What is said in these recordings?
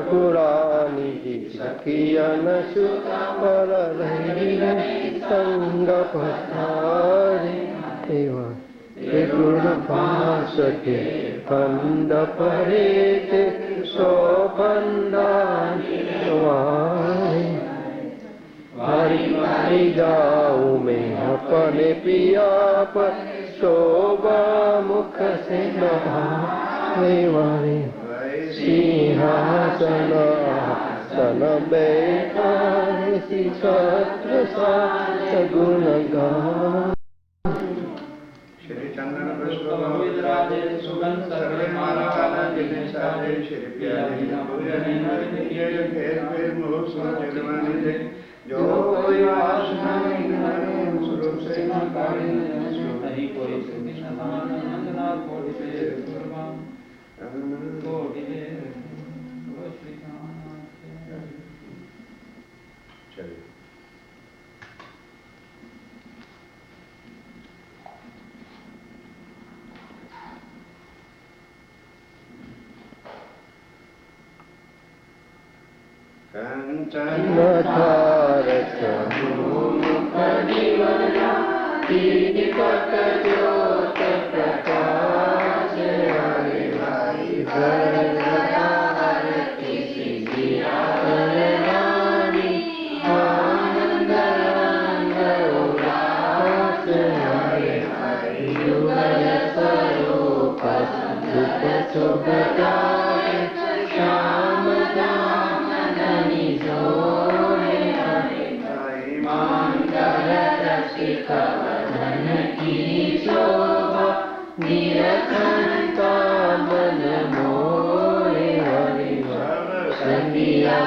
पुरानी जी सखियन सुत पर रही संग पधारे गुरु पास के फंड परे थे सो फंडारे भारी भारी जाऊं मैं अपने पिया पर शोभा मुख से नभाए वारे सिंहासन सन बैठा छत्र सात गुण गान। श्री चंदन पुष्प बहुविधराजे सुगंध सर्वे माला वाला जिन्हें साजे श्री प्यारे पूजन फिर मोह सुरवानी दे जो कोई वासना नहीं स्वरूप से न काढ़े नहीं कोई सुखी समान नंदनाथ कोटि से कुर्बान कोटि से चलिए कंचन धारक मुख दिवना दीपक ज्योत प्रकाश हरे भाई आरती सिद्धिया रानी आनंद रंग उल्लास हरे भाई युगल स्वरूप रूप शुभता श्याम कवन की शोभा निरखंता मन मोरे हरि संगिया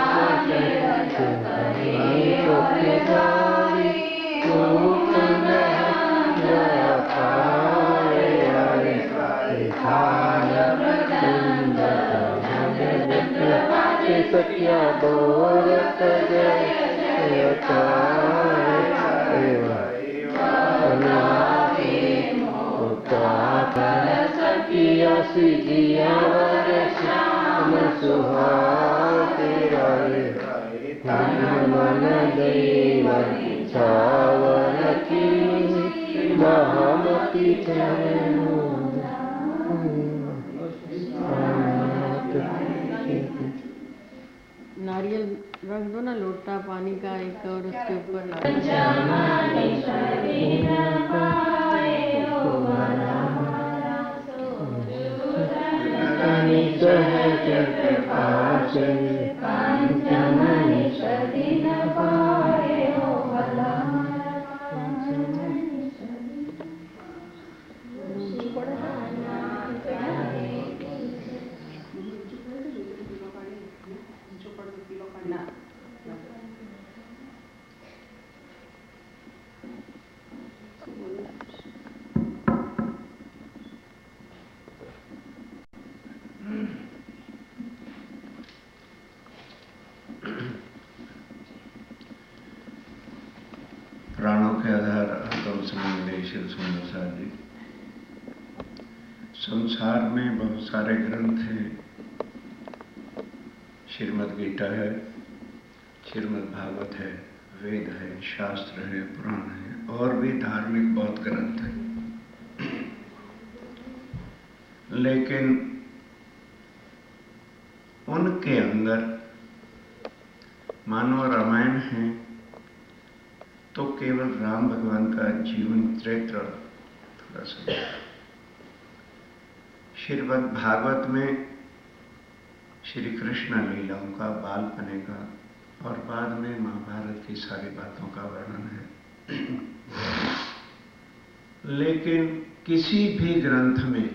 सत्या बोरत जय सखिया सिजिया श्याम सुहाते मन देव छावन की महामती नारियल रख दो ना लोटा पानी का एक और उसके ऊपर प्राणों के आधार आत्म समन्वय शिव सुंदर साहब जी। संसार में बहुत सारे ग्रंथ हैं। श्रीमद् गीता है, श्रीमद् भागवत है, वेद है, शास्त्र है, पुराण है और भी धार्मिक बहुत ग्रंथ हैं। लेकिन उनके अंदर मानो रामायण है तो केवल राम भगवान का जीवन चरित्र थोड़ा सा। श्रीमद् भागवत में श्री कृष्ण लीलाओं का, बालपने का और बाद में महाभारत की सारी बातों का वर्णन है। लेकिन किसी भी ग्रंथ में,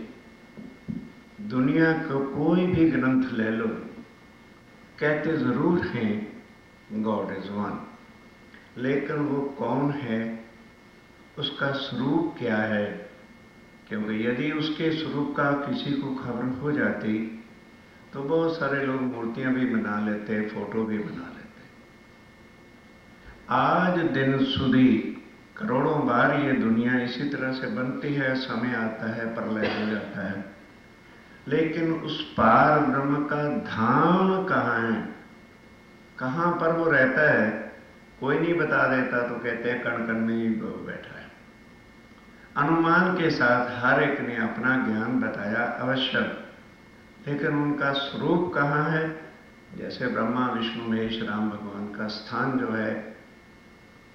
दुनिया का कोई भी ग्रंथ ले लो, कहते जरूर हैं गॉड इज वन, लेकिन वो कौन है, उसका स्वरूप क्या है? क्योंकि यदि उसके स्वरूप का किसी को खबर हो जाती तो बहुत सारे लोग मूर्तियां भी बना लेते, फोटो भी बना लेते। आज दिन सुधी करोड़ों बार ये दुनिया इसी तरह से बनती है, समय आता है, प्रलय हो जाता है। लेकिन उस पार ब्रह्म का धाम कहाँ है, कहाँ पर वो रहता है, कोई नहीं बता देता। तो कहते हैं कण कण में ही वो बैठा है। अनुमान के साथ हर एक ने अपना ज्ञान बताया अवश्य, लेकिन उनका स्वरूप कहाँ है। जैसे ब्रह्मा विष्णु महेश राम भगवान का स्थान जो है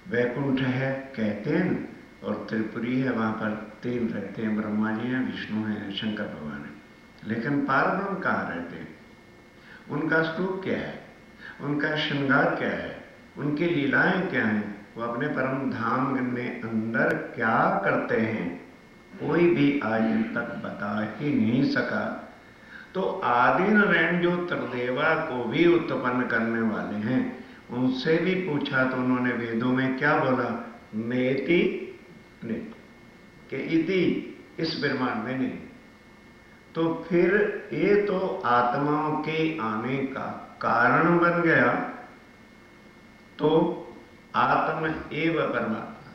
वैकुंठ है कहते हैं, और त्रिपुरी है, वहां पर 3 रहते हैं, ब्रह्मा जी हैं, विष्णु हैं, शंकर भगवान है। लेकिन पारब्रह्म कहाँ रहते हैं, उनका स्वरूप क्या है, उनका श्रृंगार क्या है, उनकी लीलाएं क्या हैं, वो अपने परम धाम में अंदर क्या करते हैं, कोई भी आज तक बता ही नहीं सका। तो आदि नारायण जो त्रिदेवा को भी उत्पन्न करने वाले हैं, उनसे भी पूछा तो उन्होंने वेदों में क्या बोला, नेति के इति, इस ब्रह्मांड में नहीं। तो फिर ये तो आत्माओं के आने का कारण बन गया। तो आत्म एव परमात्मा,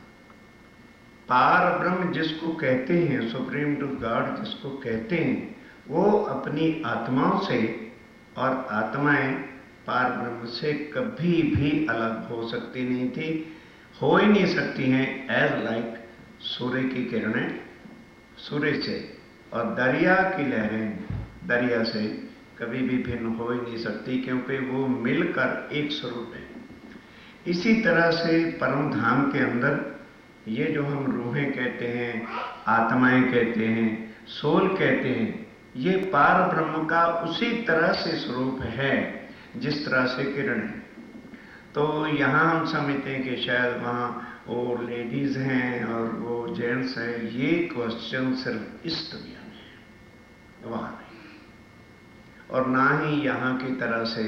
पार ब्रह्म जिसको कहते हैं, सुप्रीम टू गॉड जिसको कहते हैं, वो अपनी आत्माओं से, और आत्माएं पार ब्रह्म से कभी भी अलग हो सकती नहीं थी, हो ही नहीं सकती हैं। एज लाइक सूर्य की किरणें सूर्य से, और दरिया की लहरें दरिया से कभी भी भिन्न हो ही नहीं सकती, क्योंकि वो मिलकर एक स्वरूप है। इसी तरह से परम धाम के अंदर ये जो हम रूहें कहते हैं, आत्माएं कहते हैं, सोल कहते हैं, ये पार ब्रह्म का उसी तरह से स्वरूप है जिस तरह से किरण है। तो यहाँ हम समझते हैं कि शायद वहाँ वो लेडीज हैं और वो जेंट्स हैं, ये क्वेश्चन सिर्फ इस दुनिया में है, वहाँ नहीं। और ना ही यहाँ की तरह से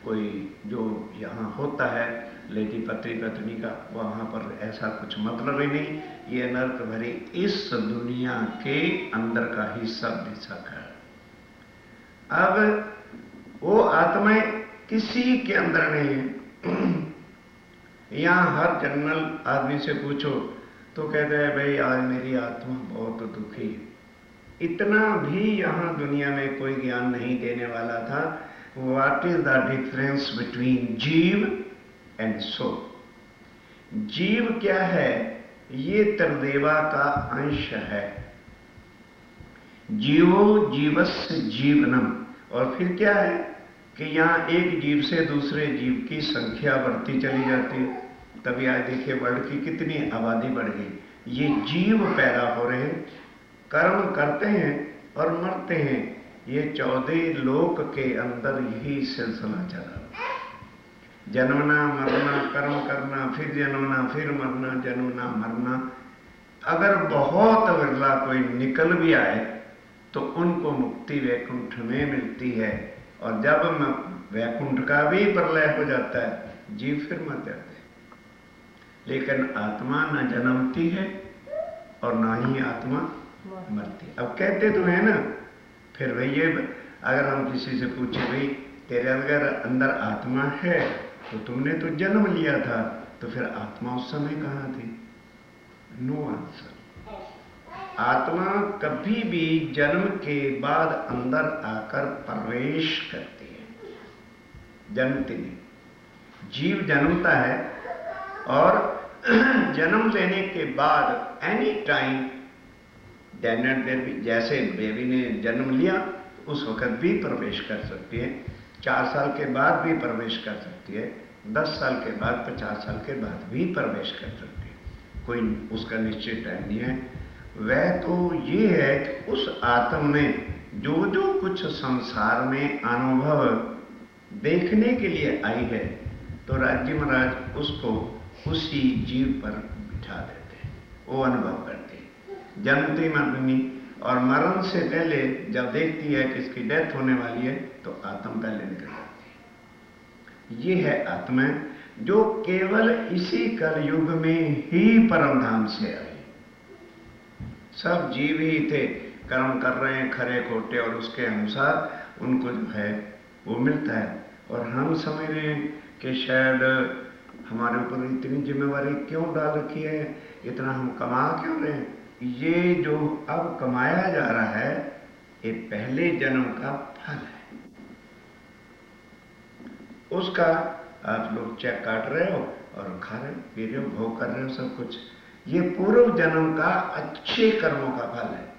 कोई जो यहाँ होता है लेडी पति पत्नी का, वहाँ पर ऐसा कुछ मतलब ही नहीं। ये नर्क भरी इस दुनिया के अंदर का ही सब बेशक है। अब वो आत्माएं किसी के अंदर नहीं है। यहाँ हर जनरल आदमी से पूछो तो कहते हैं भाई आज मेरी आत्मा बहुत दुखी है। इतना भी यहाँ दुनिया में कोई ज्ञान नहीं देने वाला था। What is the difference between जीव एंड सोल। जीव क्या है, ये त्रिदेवा का अंश है। जीवो जीवस्य जीवनम। और फिर क्या है कि यहाँ एक जीव से दूसरे जीव की संख्या बढ़ती चली जाती है। तभी आज देखिए वर्ल्ड की कितनी आबादी बढ़ गई। ये जीव पैदा हो रहे हैं, कर्म करते हैं और मरते हैं। ये 14 लोक के अंदर यही सिलसिला चला। जन्मना मरना, कर्म करना, फिर जन्मना, फिर मरना, जन्मना मरना। अगर बहुत विरला कोई निकल भी आए तो उनको मुक्ति वैकुंठ में मिलती है। और जब वैकुंठ का भी प्रलय हो जाता है, जीव फिर मर जाते हैं। लेकिन आत्मा न जन्मती है और ना ही आत्मा मरती है। अब कहते तो है ना, फिर भाई ये अगर हम किसी से पूछे भाई तेरे अगर अंदर आत्मा है तो तुमने तो जन्म लिया था, तो फिर आत्मा उस समय कहाँ थी? No answer. आत्मा कभी भी जन्म के बाद अंदर आकर प्रवेश करती है, जन्मती नहीं। जीव जन्मता है और जन्म लेने के बाद एनी टाइम जैसे बेबी ने जन्म लिया उस वक्त भी प्रवेश कर सकती है, 4 साल के बाद भी प्रवेश कर सकती है, 10 साल के बाद, 50 साल के बाद भी प्रवेश कर सकती है। कोई उसका निश्चित टाइम नहीं है। वह तो ये है कि उस आत्म ने जो जो कुछ संसार में अनुभव देखने के लिए आई है, तो राज्य महाराज उसको उसी जीव पर बिठा देते हैं, वो अनुभव करते हैं। जन्मती मरनी और मरण से पहले जब देखती है कि इसकी डेथ होने वाली है तो आत्म पहले निकल जाती है। ये है आत्मा जो केवल इसी कलयुग में ही परम धाम से आई। सब जीव ही थे, कर्म कर रहे हैं खरे खोटे, और उसके अनुसार उनको जो है वो मिलता है। और हम समझ रहे हैं कि शायद हमारे ऊपर इतनी जिम्मेवारी क्यों डाल रखी है, इतना हम कमा क्यों रहे हैं। ये जो अब कमाया जा रहा है ये पहले जन्म का फल है। उसका आप लोग चेक काट रहे हो और खा रहे हो, पी रहे हो, भोग कर रहे हो सब कुछ। ये पूर्व जन्म का अच्छे कर्मों का फल है।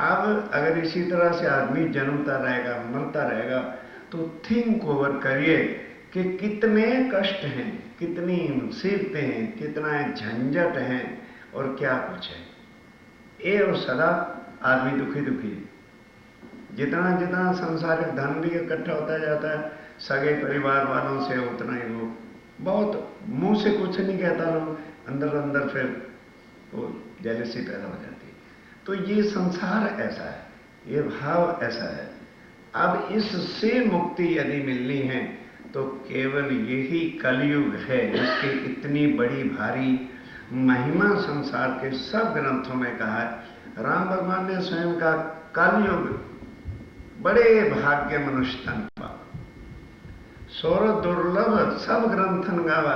अब अगर इसी तरह से आदमी जन्मता रहेगा, मरता रहेगा, तो थिंक ओवर करिए कि कितने कष्ट हैं, कितनी मुसीबतें हैं, कितना झंझट है और क्या कुछ है। ये और सदा आदमी दुखी दुखी है। जितना जितना सांसारिक धन भी इकट्ठा होता जाता है सगे परिवार वालों से, उतना ही वो बहुत मुंह से कुछ नहीं कहता, लोग अंदर अंदर फिर वो जेलसी पैदा हो जाती है। तो ये संसार ऐसा है, ये भाव ऐसा है। अब इससे मुक्ति यदि मिलनी है तो केवल यही कलयुग है, जिसकी इतनी बड़ी भारी महिमा संसार के सब ग्रंथों में कहा है। राम भगवान ने स्वयं कहा कलयुग बड़े भाग्य मनुष्य तन पावा, सौर दुर्लभ सब ग्रंथन गावा।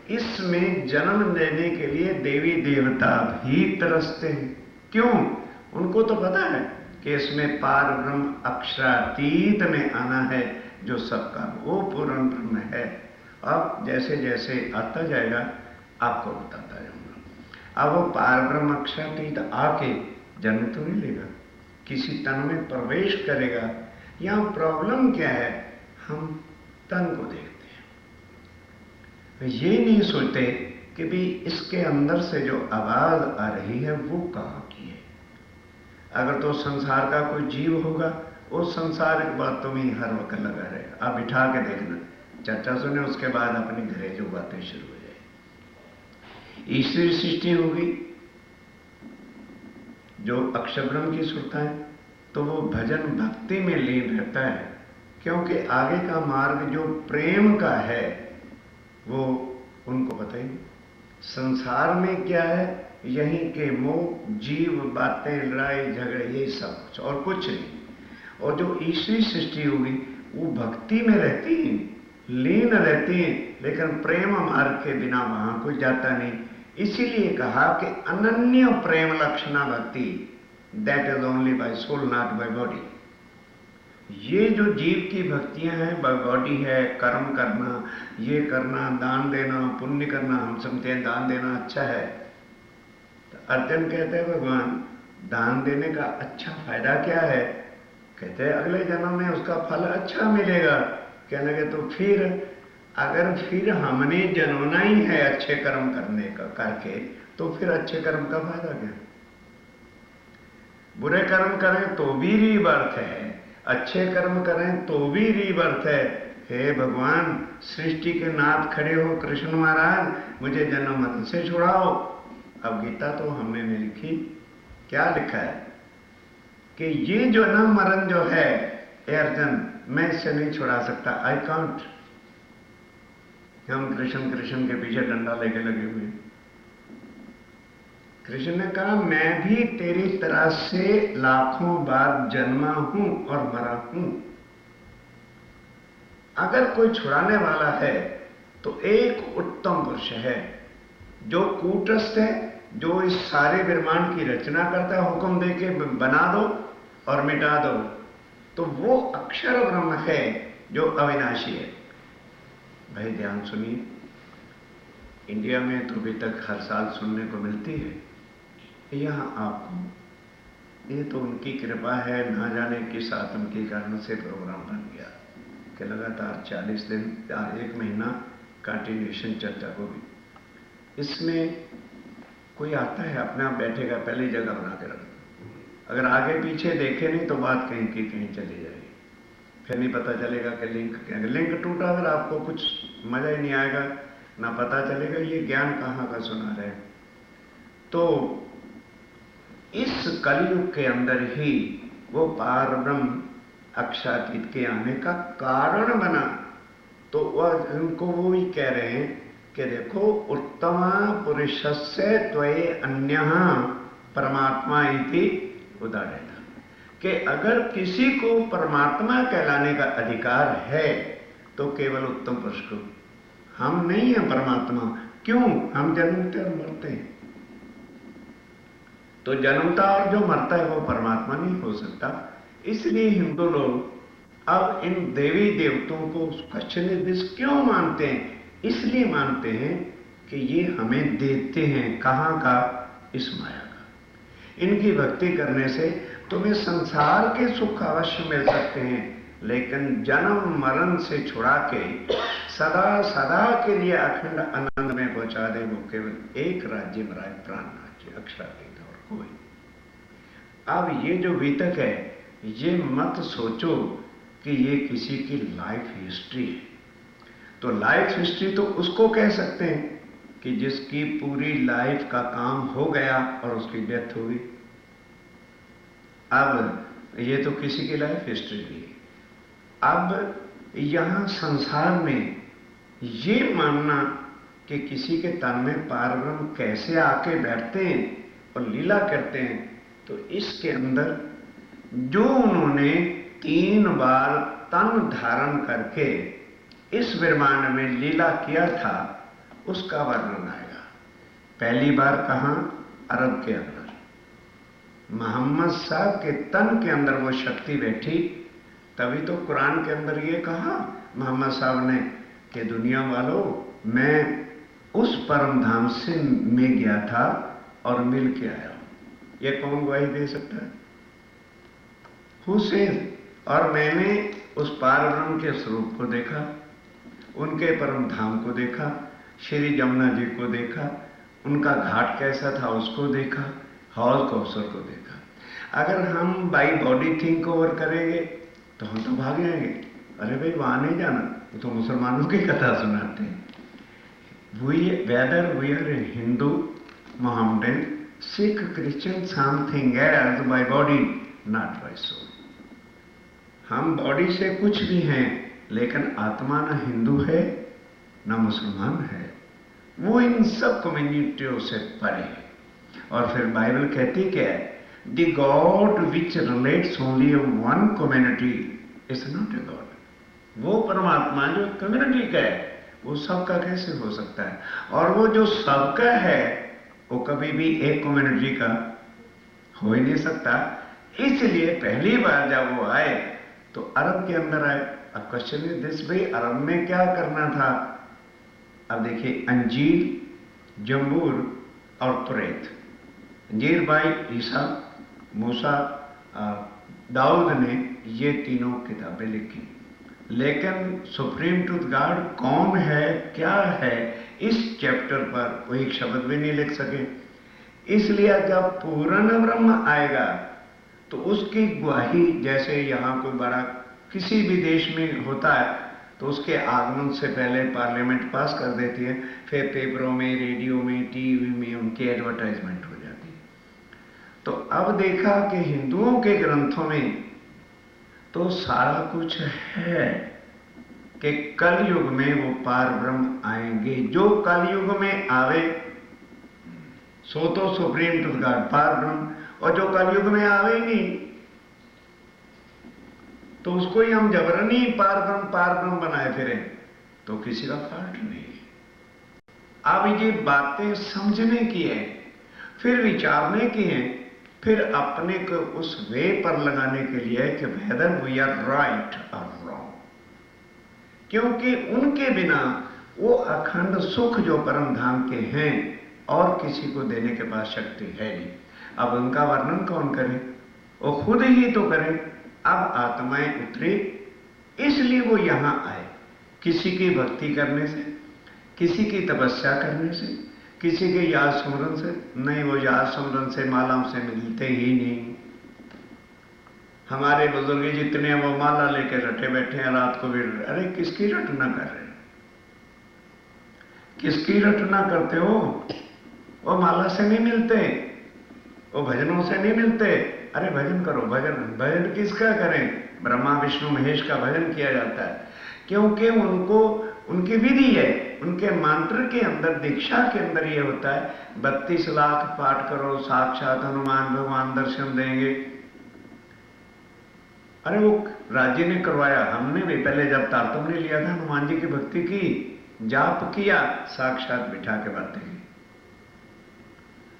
इसमें जन्म लेने के लिए देवी देवता भी तरसते हैं। क्यों? उनको तो पता है कि इसमें पार ब्रह्म अक्षरातीत में आना है, जो सबका वो पूर्ण ब्रह्म है। अब जैसे जैसे आता जाएगा आपको बताता जाऊंगा। अब वो पार ब्रह्म अक्षरातीत आके जन्म तो नहीं लेगा, किसी तन में प्रवेश करेगा। यहाँ प्रॉब्लम क्या है, हम तन को देखते हैं, ये नहीं सोचते कि भी इसके अंदर से जो आवाज आ रही है वो कहाँ की है। अगर तो संसार का कोई जीव होगा, वो संसारिक बातों में हर वक्त लगा रहेगा। आप बिठा के देखना, चर्चा सुने, उसके बाद अपनी घरेलू बातें शुरू हो जाए। ईश्वरी सृष्टि होगी, जो अक्षर ब्रह्म की सुरता है, तो वो भजन भक्ति में लीन रहता है। क्योंकि आगे का मार्ग जो प्रेम का है वो उनको पता ही नहीं। संसार में क्या है, यहीं के मोह, जीव, बातें, लड़ाई झगड़े, ये सब कुछ और कुछ नहीं। और जो ईश्वरी सृष्टि होगी वो भक्ति में रहती है, लीन रहती है, लेकिन प्रेम मार्ग के बिना वहां कोई जाता नहीं। इसीलिए कहा कि अनन्य प्रेम लक्षणा भक्ति, that is only by soul not by body. ये जो जीव की भक्तियां हैं बाय बॉडी है, कर्म करना, ये करना, दान देना, पुण्य करना। हम समझते हैं दान देना अच्छा है, तो अर्जुन कहते हैं भगवान दान देने का अच्छा फायदा क्या है? कहते हैं अगले जन्म में उसका फल अच्छा मिलेगा। कहने लगे तो फिर अगर फिर हमने जन्मना ही है अच्छे कर्म करने का करके, तो फिर अच्छे कर्म का फायदा क्या? बुरे कर्म करें तो भी रीबर्थ है, अच्छे कर्म करें तो भी रीबर्थ है। हे भगवान, सृष्टि के नाथ खड़े हो कृष्ण महाराज, मुझे जन्म मरण से छुड़ाओ। अब गीता तो हमने नहीं लिखी, क्या लिखा है कि ये जो जन्म मरण जो है, हे अर्जुन, मैं इससे नहीं छुड़ा सकता, आई कांट। हम कृष्ण कृष्ण के पीछे डंडा लेके लगे हुए। कृष्ण ने कहा मैं भी तेरी तरह से लाखों बार जन्मा हूं और मरा हूं। अगर कोई छुड़ाने वाला है तो एक उत्तम पुरुष है, जो कूटस्थ है, जो इस सारे ब्रह्मांड की रचना करता है, हुक्म दे के बना दो और मिटा दो, तो वो अक्षर ब्रह्म है जो अविनाशी है। भाई ध्यान सुनिए, इंडिया में तो अभी तक हर साल सुनने को मिलती है। यहाँ आपको, ये तो उनकी कृपा है, ना जाने किस आत्म के कारण से प्रोग्राम बन गया कि लगातार 40 दिन या 1 महीना कंटिन्यूएशन चर्चा को भी। इसमें कोई आता है अपने आप बैठेगा, पहली जगह बना के रख दो। अगर आगे पीछे देखे नहीं तो बात कहीं की कहीं चली जाएगी, फिर नहीं पता चलेगा कि लिंक टूटा। अगर आपको कुछ मजा ही नहीं आएगा, ना पता चलेगा ये ज्ञान कहाँ का सुना रहे। तो इस कलयुग के अंदर ही वो पार ब्रह्म अक्षरातीत के आने का कारण बना। तो वह उनको वो ही कह रहे हैं कि देखो, उत्तम पुरुषस्य त्वये अन्यः परमात्मा इति उदाहरण, कि अगर किसी को परमात्मा कहलाने का अधिकार है तो केवल उत्तम पुरुष को। हम नहीं है परमात्मा। क्यों? हम जन्मते और मरते हैं। तो जन्मता और जो मरता है वो परमात्मा नहीं हो सकता। सकता। इसलिए हिंदू लोग अब इन देवी देवताओं को कच्छने दिस क्यों मानते हैं? इसलिए मानते हैं कि ये हमें देते हैं कहां का? इस माया का। इनकी भक्ति करने से तुम्हें संसार के सुख अवश्य मिल सकते हैं, लेकिन जन्म मरण से छुड़ा के सदा सदा के लिए अखंड आनंद में पहुंचा दे वो केवल एक राज्य महाराज, प्राण राज्य, अक्षरातीत और कोई। अब ये जो बीतक है, ये मत सोचो कि ये किसी की लाइफ हिस्ट्री है। तो लाइफ हिस्ट्री तो उसको कह सकते हैं कि जिसकी पूरी लाइफ का काम हो गया और उसकी डेथ हो गई। अब ये तो किसी की लाइफ हिस्ट्री नहीं। अब यहां संसार में ये मानना कि किसी के तन में पारब्रह्म कैसे आके बैठते हैं और लीला करते हैं, तो इसके अंदर जो उन्होंने 3 बार तन धारण करके इस ब्रह्मांड में लीला किया था, उसका वर्णन आएगा। पहली बार कहां? अरब के अंदर मोहम्मद साहब के तन के अंदर वो शक्ति बैठी। तभी तो कुरान के अंदर ये कहा मोहम्मद साहब ने कि दुनिया वालों, मैं उस परम धाम से में गया था और मिल के आया हूं। ये कौन गवाही दे सकता है? हुसैन। और मैंने उस पार ब्रह्म के स्वरूप को देखा, उनके परम धाम को देखा, श्री जमुना जी को देखा, उनका घाट कैसा था उसको देखा, हौज कौसर को देखा। अगर हम बाई बॉडी थिंक ओवर करेंगे तो हम तो भाग जाएंगे, अरे भाई वहां नहीं जाना, वो तो मुसलमानों की कथा सुनाते हैं। Whether we are Hindu, Mohammedan, Sikh, Christian, something else, by body not by soul. हम बॉडी से कुछ भी हैं, लेकिन आत्मा ना हिंदू है ना मुसलमान है, वो इन सब कम्युनिटियों से परे है। और फिर बाइबल कहती क्या है? The God which relates only one community is not a god. वो परमात्मा जो कम्युनिटी का है, वो सबका कैसे हो सकता है? और वो जो सबका है, वो कभी भी एक कम्युनिटी का हो ही नहीं सकता। इसलिए पहली बार जब वो आए तो अरब के अंदर आए। अब क्वेश्चन इज दिस, भाई अरब में क्या करना था? अब देखिए, अंजीर, जंबूर और तुरैत। अंजीर बाई ईसा, मूसा, दाऊद ने ये तीनों किताबें लिखी, लेकिन सुप्रीम ट्रूथ गॉड कौन है, क्या है, इस चैप्टर पर वो एक शब्द भी नहीं लिख सके। इसलिए जब पूर्ण ब्रह्म आएगा तो उसकी गवाही, जैसे यहां कोई बड़ा किसी भी देश में होता है तो उसके आगमन से पहले पार्लियामेंट पास कर देती है, फिर पेपरों में, रेडियो में, टीवी में उनकी एडवर्टाइजमेंट हो जाती है। तो अब देखा कि हिंदुओं के ग्रंथों में तो सारा कुछ है कि कलयुग में वो पार ब्रह्म आएंगे। जो कलयुग में आवे सो तो सुप्रीम ट्रूथ गॉड पार ब्रह्म, और जो कलयुग में आवे नहीं तो उसको ही हम जबरनी पार ब्रह्म बनाए फिरें, तो किसी का फॉल्ट नहीं है। अब ये बातें समझने की है, फिर विचारने की है, फिर अपने को उस वे पर लगाने के लिए कि वेदर वी आर राइट और रॉन्ग। क्योंकि उनके बिना वो अखंड सुख जो परम धाम के हैं और किसी को देने के पास शक्ति है नहीं। अब उनका वर्णन कौन करे? वो खुद ही तो करे। अब आत्माएं उतरी, इसलिए वो यहां आए, किसी की भक्ति करने से, किसी की तपस्या करने से, किसी के याद स्मरण से नहीं। वो याद स्मरण से, मालाओं से मिलते ही नहीं। हमारे बुजुर्ग जितने वो माला लेकर रटे बैठे हैं, रात को भी, अरे किसकी रटना कर रहे हैं? किसकी रटना करते हो? वो माला से नहीं मिलते, वो भजनों से नहीं मिलते। अरे भजन करो, भजन किसका करें? ब्रह्मा विष्णु महेश का भजन किया जाता है, क्योंकि उनको उनकी विधि है, उनके मंत्र के अंदर, दीक्षा के अंदर ये होता है 32 लाख पाठ करो, साक्षात हनुमान भगवान दर्शन देंगे। अरे वो राज्य ने करवाया, हमने भी पहले जब तारतम ने लिया था, हनुमान जी की भक्ति की, जाप किया, साक्षात बिठा के बातें की।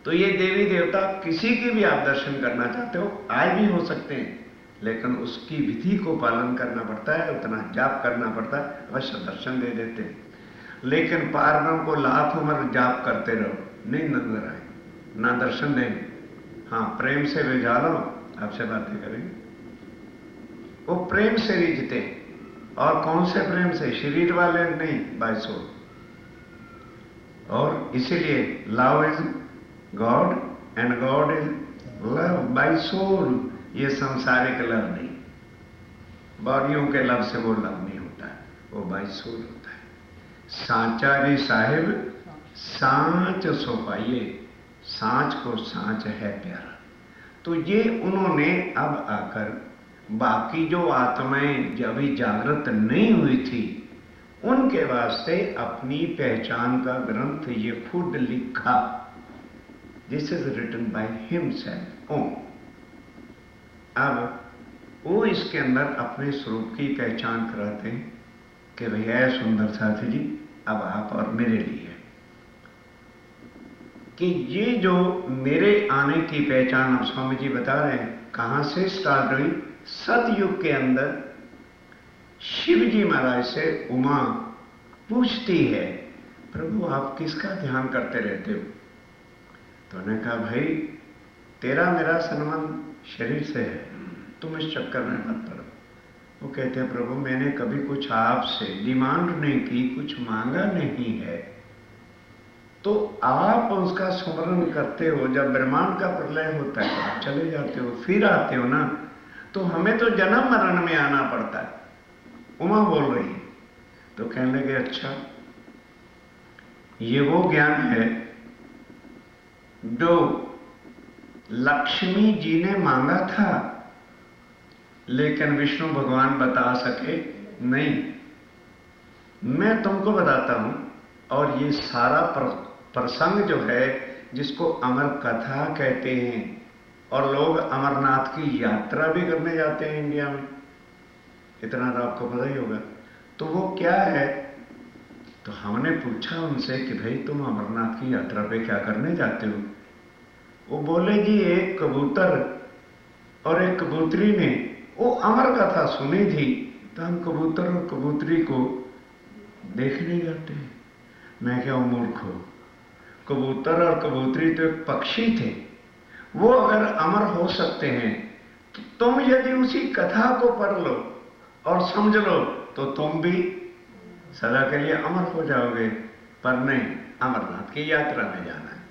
तो ये देवी देवता किसी की भी आप दर्शन करना चाहते हो, आज भी हो सकते हैं, लेकिन उसकी विधि को पालन करना पड़ता है, उतना जाप करना पड़ता है। अवश्य दर्शन दे देते हैं, लेकिन पारब्रह्म को लाख उम्र जाप करते रहो, नहीं नजर आए, ना दर्शन देंगे। हाँ, प्रेम से रिझा लो, आपसे बातें करेंगे। वो प्रेम से रिझते, और कौन से प्रेम से? शरीर वाले नहीं, बाय सोल। और इसीलिए love is God and God is love by soul. ये सांसारिक लव नहीं, बॉडियों के लव से वो लव नहीं होता है, वो बाय सोल होता है। सांचा जी साहिब सांच सो पाइए, सांच को सांच है प्यारा। तो ये उन्होंने अब आकर बाकी जो आत्माएं जब अभी जागृत नहीं हुई थी, उनके वास्ते अपनी पहचान का ग्रंथ ये खुद लिखा। This is written by himself Om. अब वो इसके अंदर अपने स्वरूप की पहचान कराते हैं कि भैया सुंदर साथी जी, अब आप और मेरे लिए कि ये जो मेरे आने की पहचान, अब स्वामी जी बता रहे हैं कहां से स्टार्ट हुई। सतयुग के अंदर शिव जी महाराज से उमा पूछती है, प्रभु आप किसका ध्यान करते रहते हो? तो उन्होंने कहा, भाई तेरा मेरा संबंध शरीर से है, तुम इस चक्कर में मत पड़ो। वो कहते हैं, प्रभु मैंने कभी कुछ आपसे डिमांड नहीं की, कुछ मांगा नहीं है, तो आप उसका स्मरण करते हो। जब ब्रह्मांड का प्रलय होता है आप चले जाते हो, फिर आते हो ना, तो हमें तो जन्म मरण में आना पड़ता है। उमा बोल रही है। तो कहने लगे, अच्छा ये वो ज्ञान है जो लक्ष्मी जी ने मांगा था, लेकिन विष्णु भगवान बता सके नहीं। मैं तुमको बताता हूं, और ये सारा प्रसंग जो है, जिसको अमर कथा कहते हैं, और लोग अमरनाथ की यात्रा भी करने जाते हैं इंडिया में, इतना तो आपको पता ही होगा। तो वो क्या है? तो हमने पूछा उनसे कि भाई तुम अमरनाथ की यात्रा पे क्या करने जाते हो? वो बोले जी एक कबूतर और एक कबूतरी ने वो अमर कथा सुनी थी, तो हम कबूतर और कबूतरी को देखने जाते हैं। मैं क्या मूर्ख हो, कबूतर और कबूतरी तो एक पक्षी थे, वो अगर अमर हो सकते हैं तो तुम यदि उसी कथा को पढ़ लो और समझ लो तो तुम भी सदा के लिए अमर हो जाओगे। पर नहीं, अमरनाथ की यात्रा में जाना है।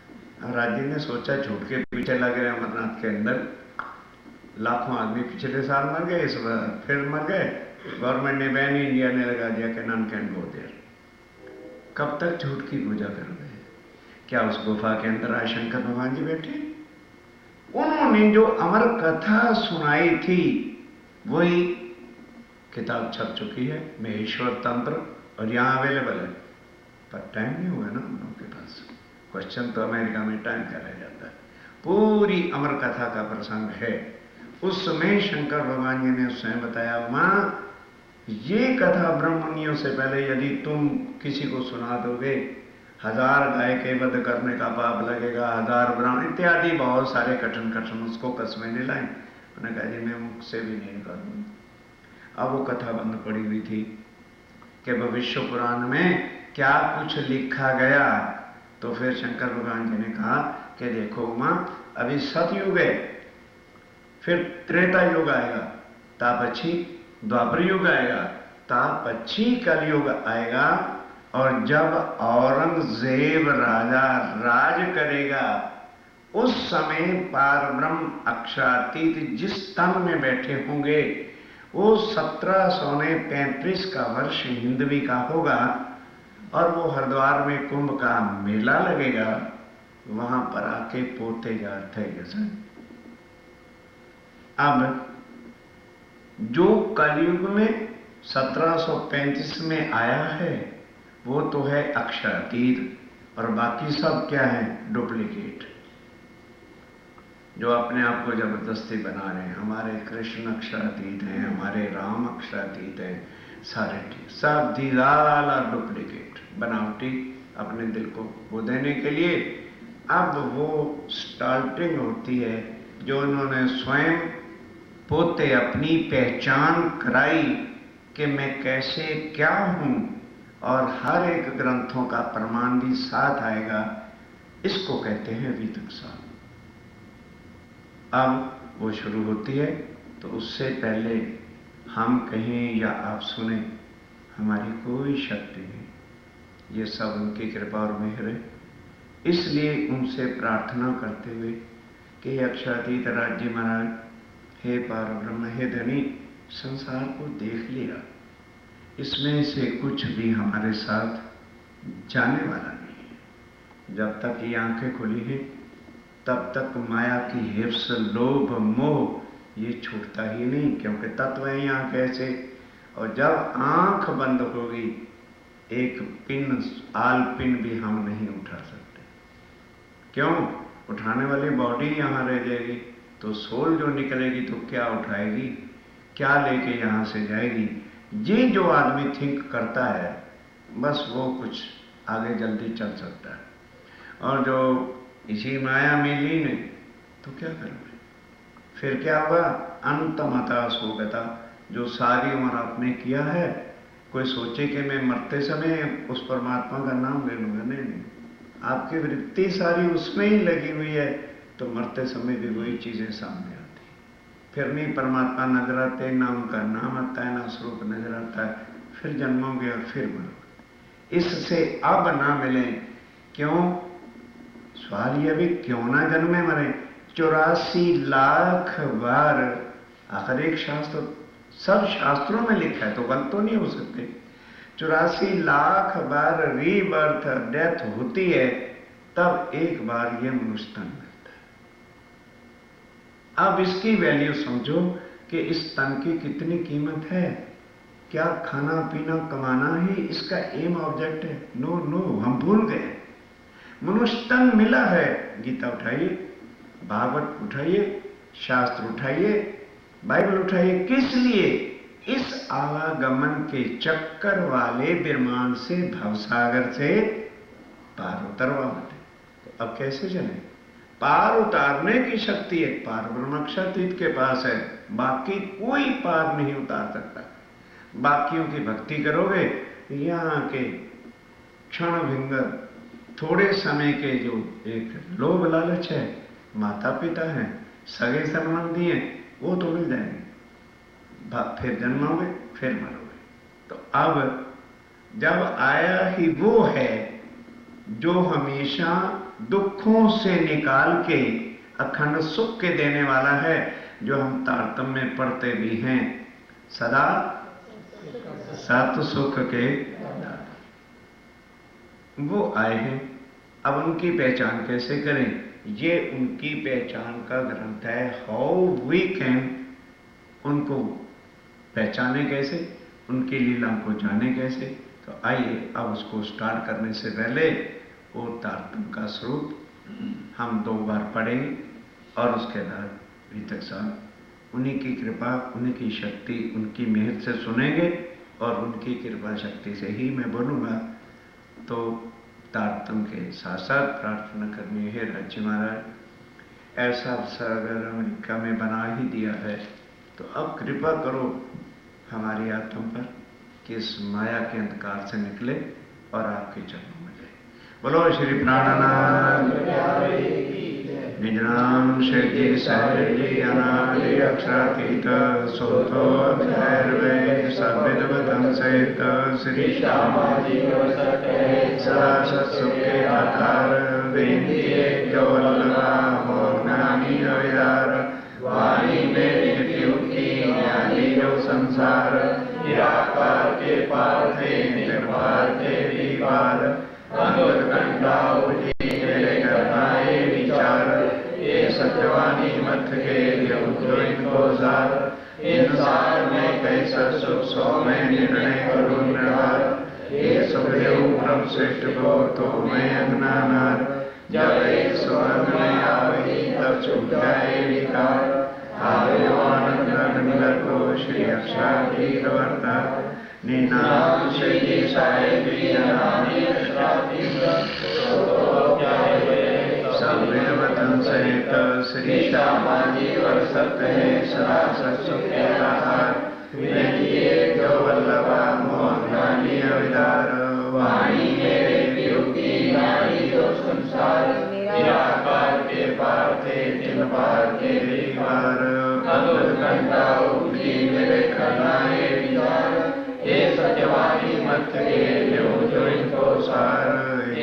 और राज जी ने सोचा झूठ के पीछे लग रहे अमरनाथ के अंदर, लाखों आदमी पिछले साल मर गए, इस बार फिर मर गए। गवर्नमेंट ने बैन इंडिया ने लगा दिया कि नन कैन गो देयर। कब तक झूठ की पूजा करोगे? क्या उस गुफा के अंदर आज शंकर भगवान जी बैठे? उन्होंने जो अमर कथा सुनाई थी वही किताब छप चुकी है, महेश्वर तंत्र, और यहां अवेलेबल है। पर टाइम नहीं हुआ ना हम लोगों के पास। क्वेश्चन तो अमेरिका में टाइम का रह जाता है। पूरी अमर कथा का प्रसंग है। उस समय शंकर भगवान जी ने उस समय बताया, मां ये कथा ब्रह्मनियों से पहले यदि तुम किसी को सुना दोगे, 1000 गाय के वध करने का पाप लगेगा, 1000 ब्राह्मण इत्यादि बहुत सारे कठिन उसको कसमें दिलाएं। उन्होंने कहा जी मैं मुख से भी नहीं करूंगा। अब वो कथा बंद पड़ी हुई थी कि भविष्य पुराण में क्या कुछ लिखा गया। तो फिर शंकर भगवान जी ने कहा कि देखो मां, अभी सतयुग है, फिर त्रेता युग आएगा, तापच्छी द्वापर युग आएगा, तापच्छी कलयुग आएगा, और जब औरंगजेब राजा राज करेगा उस समय पारब्रह्म अक्षरातीत जिस तन में बैठे होंगे वो 1735 का वर्ष हिंदवी का होगा, और वो हरिद्वार में कुंभ का मेला लगेगा, वहां पर आके पोते जाते हैं। अब जो कलयुग में 1735 में आया है वो तो है अक्षरातीत, और बाकी सब क्या है? डुप्लीकेट, जो अपने आप को जबरदस्ती बना रहे हैं। हमारे कृष्ण अक्षरातीत हैं, हमारे राम अक्षरातीत हैं, सारे सब दीदाल और डुप्लीकेट, बनावटी, अपने दिल को वो देने के लिए। अब वो स्टार्टिंग होती है जो उन्होंने स्वयं पोते अपनी पहचान कराई कि मैं कैसे क्या हूं, और हर एक ग्रंथों का प्रमाण भी साथ आएगा। इसको कहते हैं वितक्सा। अब वो शुरू होती है, तो उससे पहले हम कहें या आप सुने, हमारी कोई शक्ति नहीं। ये सब उनकी कृपा और मेहर है। इसलिए उनसे प्रार्थना करते हुए कि अक्षरातीत राज्य महाराज, हे पार ब्रह्म, हे धनी, संसार को देख लिया, इसमें से कुछ भी हमारे साथ जाने वाला नहीं है। जब तक ये आंखें खुली हैं तब तक माया की हिर्स, लोभ, मोह ये छूटता ही नहीं, क्योंकि तत्व है यहाँ कैसे। और जब आंख बंद होगी, एक पिन, आल पिन भी हम नहीं उठा सकते। क्यों? उठाने वाली बॉडी यहाँ रह जाएगी, तो सोल जो निकलेगी तो क्या उठाएगी, क्या लेके यहाँ से जाएगी। ये जो आदमी थिंक करता है, बस वो कुछ आगे जल्दी चल सकता है। और जो इसी माया में लीन है, तो क्या करोगे? फिर क्या होगा? अंतमता सोगता। जो सारी उम्र आपने किया है, कोई सोचे कि मैं मरते समय उस परमात्मा का नाम ले लूंगा, नहीं। आपकी वृत्ति सारी उसमें ही लगी हुई है, तो मरते समय भी वही चीजें सामने आती। फिर नहीं परमात्मा नजर आते, ना उनका नाम आता है, ना स्वरूप नजर आता है। फिर जन्मोगे और फिर मरोगे। इससे अब ना मिले। क्यों? सवाल यह भी, क्यों ना जन्मे मरे? 84 लाख बार। आखिर एक शास्त्र, सब शास्त्रों में लिखा है, तो गलत तो नहीं हो सकते। 84 लाख बार रीबर्थ, डेथ होती है, तब एक बार ये मनुष्य तन मिलता है। अब इसकी वैल्यू समझो कि इस तन की कितनी कीमत है। क्या खाना पीना कमाना ही इसका एम ऑब्जेक्ट है? नो नो, हम भूल गए। मनुष्य तन मिला है। गीता उठाइए, भागवत उठाइए, शास्त्र उठाइए, बाइबल उठाइए। किस लिए? इस आवागमन के चक्कर वाले विमान से, भवसागर से पार उतरवा होते। तो अब कैसे चले? पार उतारने की शक्ति एक पार ब्रह्मक्षातीत के पास है, बाकी कोई पार नहीं उतार सकता। बाकियों की भक्ति करोगे, यहाँ के क्षण भिंगर थोड़े समय के जो एक लोभ लालच है, माता पिता हैं, सगे संबंधी हैं, वो तो मिल जाएंगे। फिर जन्मोगे, फिर मरोगे। तो अब जब आया ही वो है जो हमेशा दुखों से निकाल के अखंड सुख के देने वाला है, जो हम तारतम्य में पढ़ते भी हैं, सदा सत सुख के, वो आए हैं। अब उनकी पहचान कैसे करें? ये उनकी पहचान का ग्रंथ है। हाउ वी कैन उनको पहचाने कैसे, उनकी लीला को जाने कैसे। तो आइए अब उसको स्टार्ट करने से पहले वो तारतम्य का स्वरूप हम 2 बार पढ़ेंगे, और उसके बाद वितक्सा, उन्हीं की कृपा, उन्हीं की शक्ति, उनकी मेहर से सुनेंगे, और उनकी कृपा शक्ति से ही मैं बोलूँगा। तो तारतम्य के साथ साथ प्रार्थना करनी है, राज्य महाराज ऐसा अवसर अगर अमेरिका में बना ही दिया है, तो अब कृपा करो हमारी आत्मा पर कि इस माया के अंधकार से निकले और आपके चरणों में जाए। बोलो श्री प्राणनाथ निज नाम शेखी सहजी अनादि अक्षरातीत सोतो भैरवे सविद्वतम सहित श्री श्यामाजी सदा सत्सुखे आकार विनतिये जो वल्लभा हो ज्ञानी अविदार वाणी में नित्युक्ति ज्ञानी जो संसार निराकार के पार थे निर्वार थे विवार अंतकंठा उठी मेरे करनाए विचार ये सत्यवानी मत के जो इनको जार इंसान में कैसा सुख सो में निर्णय करूं निर्वार ये सुखदेव ब्रह्म श्रेष्ठ को तो मैं अज्ञानार जब एक स्वर्ण में आवही तब छूट जाए विकार आवे आनंद को श्री अक्षरातीत वर्ता निनाम श्री साहिबी अनामी सविद्वतम सहित श्री श्यामा जी वर्षत है सदा सत्सुख के आधार विनतिए जो वल्लभा मोहन गानी अविदार वाणी मेरे वियोगी नारी जो संसार निराकार के पार थे तिन पार के विकार अद्भुत घंटा उपजी मेरे करनाए विचार ये सत्यवादी मत के जो इनको सार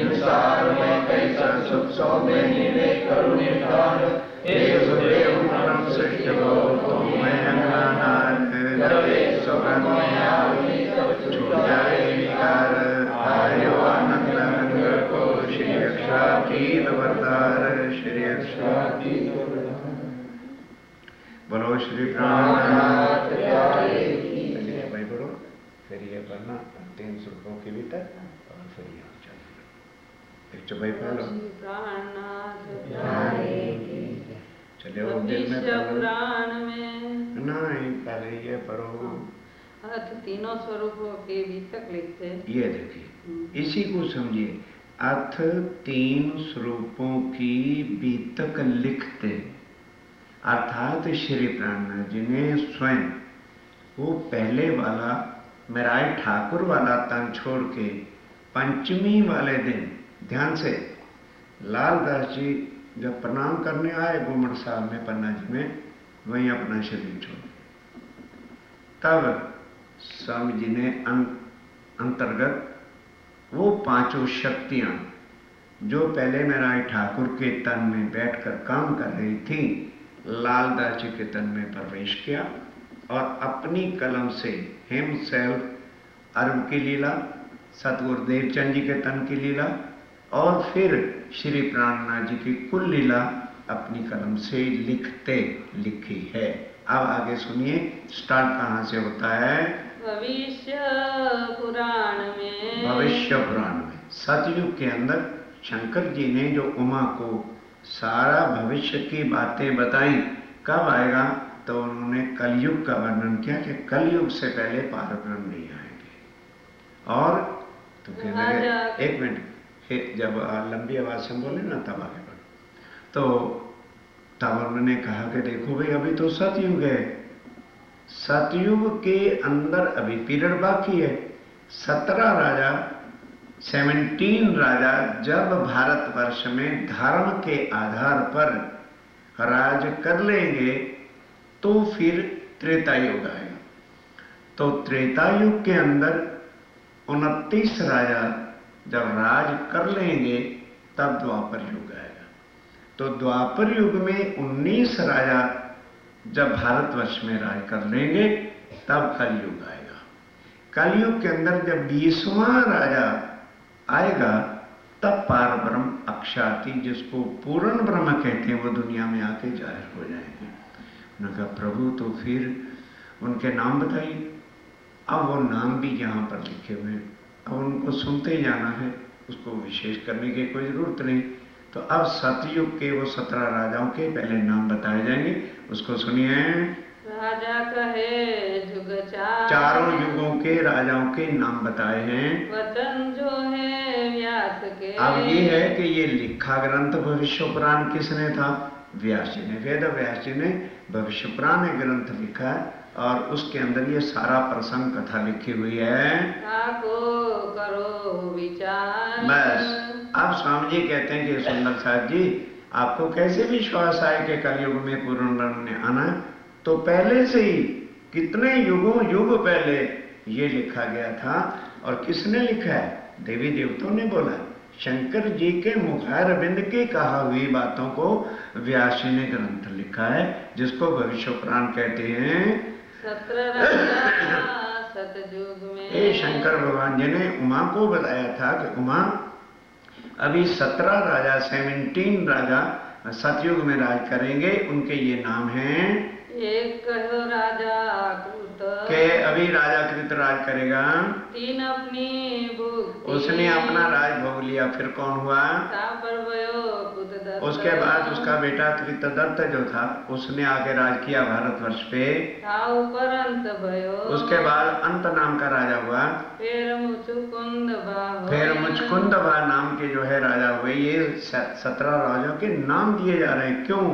इंसार में कैसा सुख सौंपे निवेश करुण निधान एक सुदेव परम सृष्टि हो तुम मैं अंगनाथ जबे सुगम में आवी छूट जाए विकार आयो आनंद रंग को श्री अक्षातीत वरदार श्री अक्षातीत बोलो श्री प्राणनाथ भाई बोलो फिर ये पढ़ना 3 श्लोकों के भीतर और फिर यहाँ चलो एक चौपाई पढ़ लो चले वो दिल में पुराण में नहीं पहले ये पढ़ो अर्थ तीनों स्वरूपों के बीतक लिखते ये देखिए इसी को समझिए अर्थ 3 स्वरूपों की बीतक लिखते अर्थात श्री प्राणनाथ जी ने स्वयं वो पहले वाला मेराई ठाकुर वाला तन छोड़ के पंचमी वाले दिन ध्यान से लालदास जी जब प्रणाम करने आए गुमड़ साहब में पन्ना जी में वहीं अपना शरीर छोड़ तब स्वामी जी ने अंतर्गत वो 5 शक्तियां जो पहले मेराई ठाकुर के तन में बैठकर काम कर रही थी लालदास जी के तन में प्रवेश किया और अपनी कलम से हिमसेल्फ अरब की लीला सतगुरुदेव चंद जी के तन की लीला और फिर श्री प्राणनाथ जी की कुल लीला अपनी कलम से लिखी है। अब आगे सुनिए स्टार्ट कहाँ से होता है। भविष्य पुराण में सतयुग के अंदर शंकर जी ने जो उमा को सारा भविष्य की बातें बताई कब आएगा तो उन्होंने कलयुग का वर्णन किया कि कलयुग से पहले पारब्रह्म नहीं आएंगे। और तो कहने लगे 1 मिनट जब लंबी आवाज से बोले ना तब आगे बढ़ो तो तब उन्होंने कहा कि देखो भाई अभी तो सतयुग है, सतयुग के अंदर अभी पीरियड बाकी है। 17 राजा 17 राजा जब भारतवर्ष में धर्म के आधार पर राज कर लेंगे तो फिर त्रेता युग आएगा। तो त्रेता युग के अंदर 29 राजा जब राज कर लेंगे तब द्वापर युग आएगा। तो द्वापर युग में 19 राजा जब भारतवर्ष में राज कर लेंगे तब कलयुग आएगा। कलयुग के अंदर जब 20वां राजा आएगा तब पारब्रह्म अक्षाती जिसको पूर्ण ब्रह्म कहते हैं वो दुनिया में आके जाहिर हो जाएंगे। उन्होंने कहा प्रभु तो फिर उनके नाम बताइए। अब वो नाम भी यहाँ पर लिखे हुए हैं, अब उनको सुनते ही जाना है, उसको विशेष करने की कोई जरूरत नहीं। तो अब सतयुग के वो 17 राजाओं के पहले नाम बताए जाएंगे, उसको सुनिए। राजा कहे जुग चारों युगों के राजाओं के नाम बताए हैं। वचन जो है व्यास के। अब ये है कि ये लिखा ग्रंथ भविष्य पुराण किसने था? व्यास जी ने। वेद व्यास जी ने भविष्य पुराण ग्रंथ लिखा है और उसके अंदर ये सारा प्रसंग कथा लिखी हुई है। को करो विचार। बस अब स्वामी जी कहते हैं कि सुंदर साहब जी आपको कैसे विश्वास आए कि कलयुग में पूर्ण ब्रह्म ने आना? तो पहले से ही कितने युगों युग पहले ये लिखा गया था। और किसने लिखा है? देवी देवताओं ने बोला। शंकर जी के मुखारबिंद की कहा हुई बातों को व्यास जी ने ग्रंथ लिखा है जिसको भविष्य पुराण कहते हैं। 17 राजा सतयुग में। शंकर भगवान जी ने उमा को बताया था कि उमा अभी 17 राजा 17 राजा सतयुग में राज करेंगे। उनके ये नाम हैं। एक कहो राजा के अभी राजा कृत राज करेगा। 3 अपनी भुक्ति। उसने अपना राज भोग लिया। फिर कौन हुआ? उसके बाद उसका बेटा कृतदत्त जो था उसने आगे राज किया भारतवर्ष पे। उसके बाद अंत नाम का राजा हुआ। फिर मुचकुंद नाम के जो है राजा हुए। ये 17 राजाओं के नाम दिए जा रहे हैं। क्यों?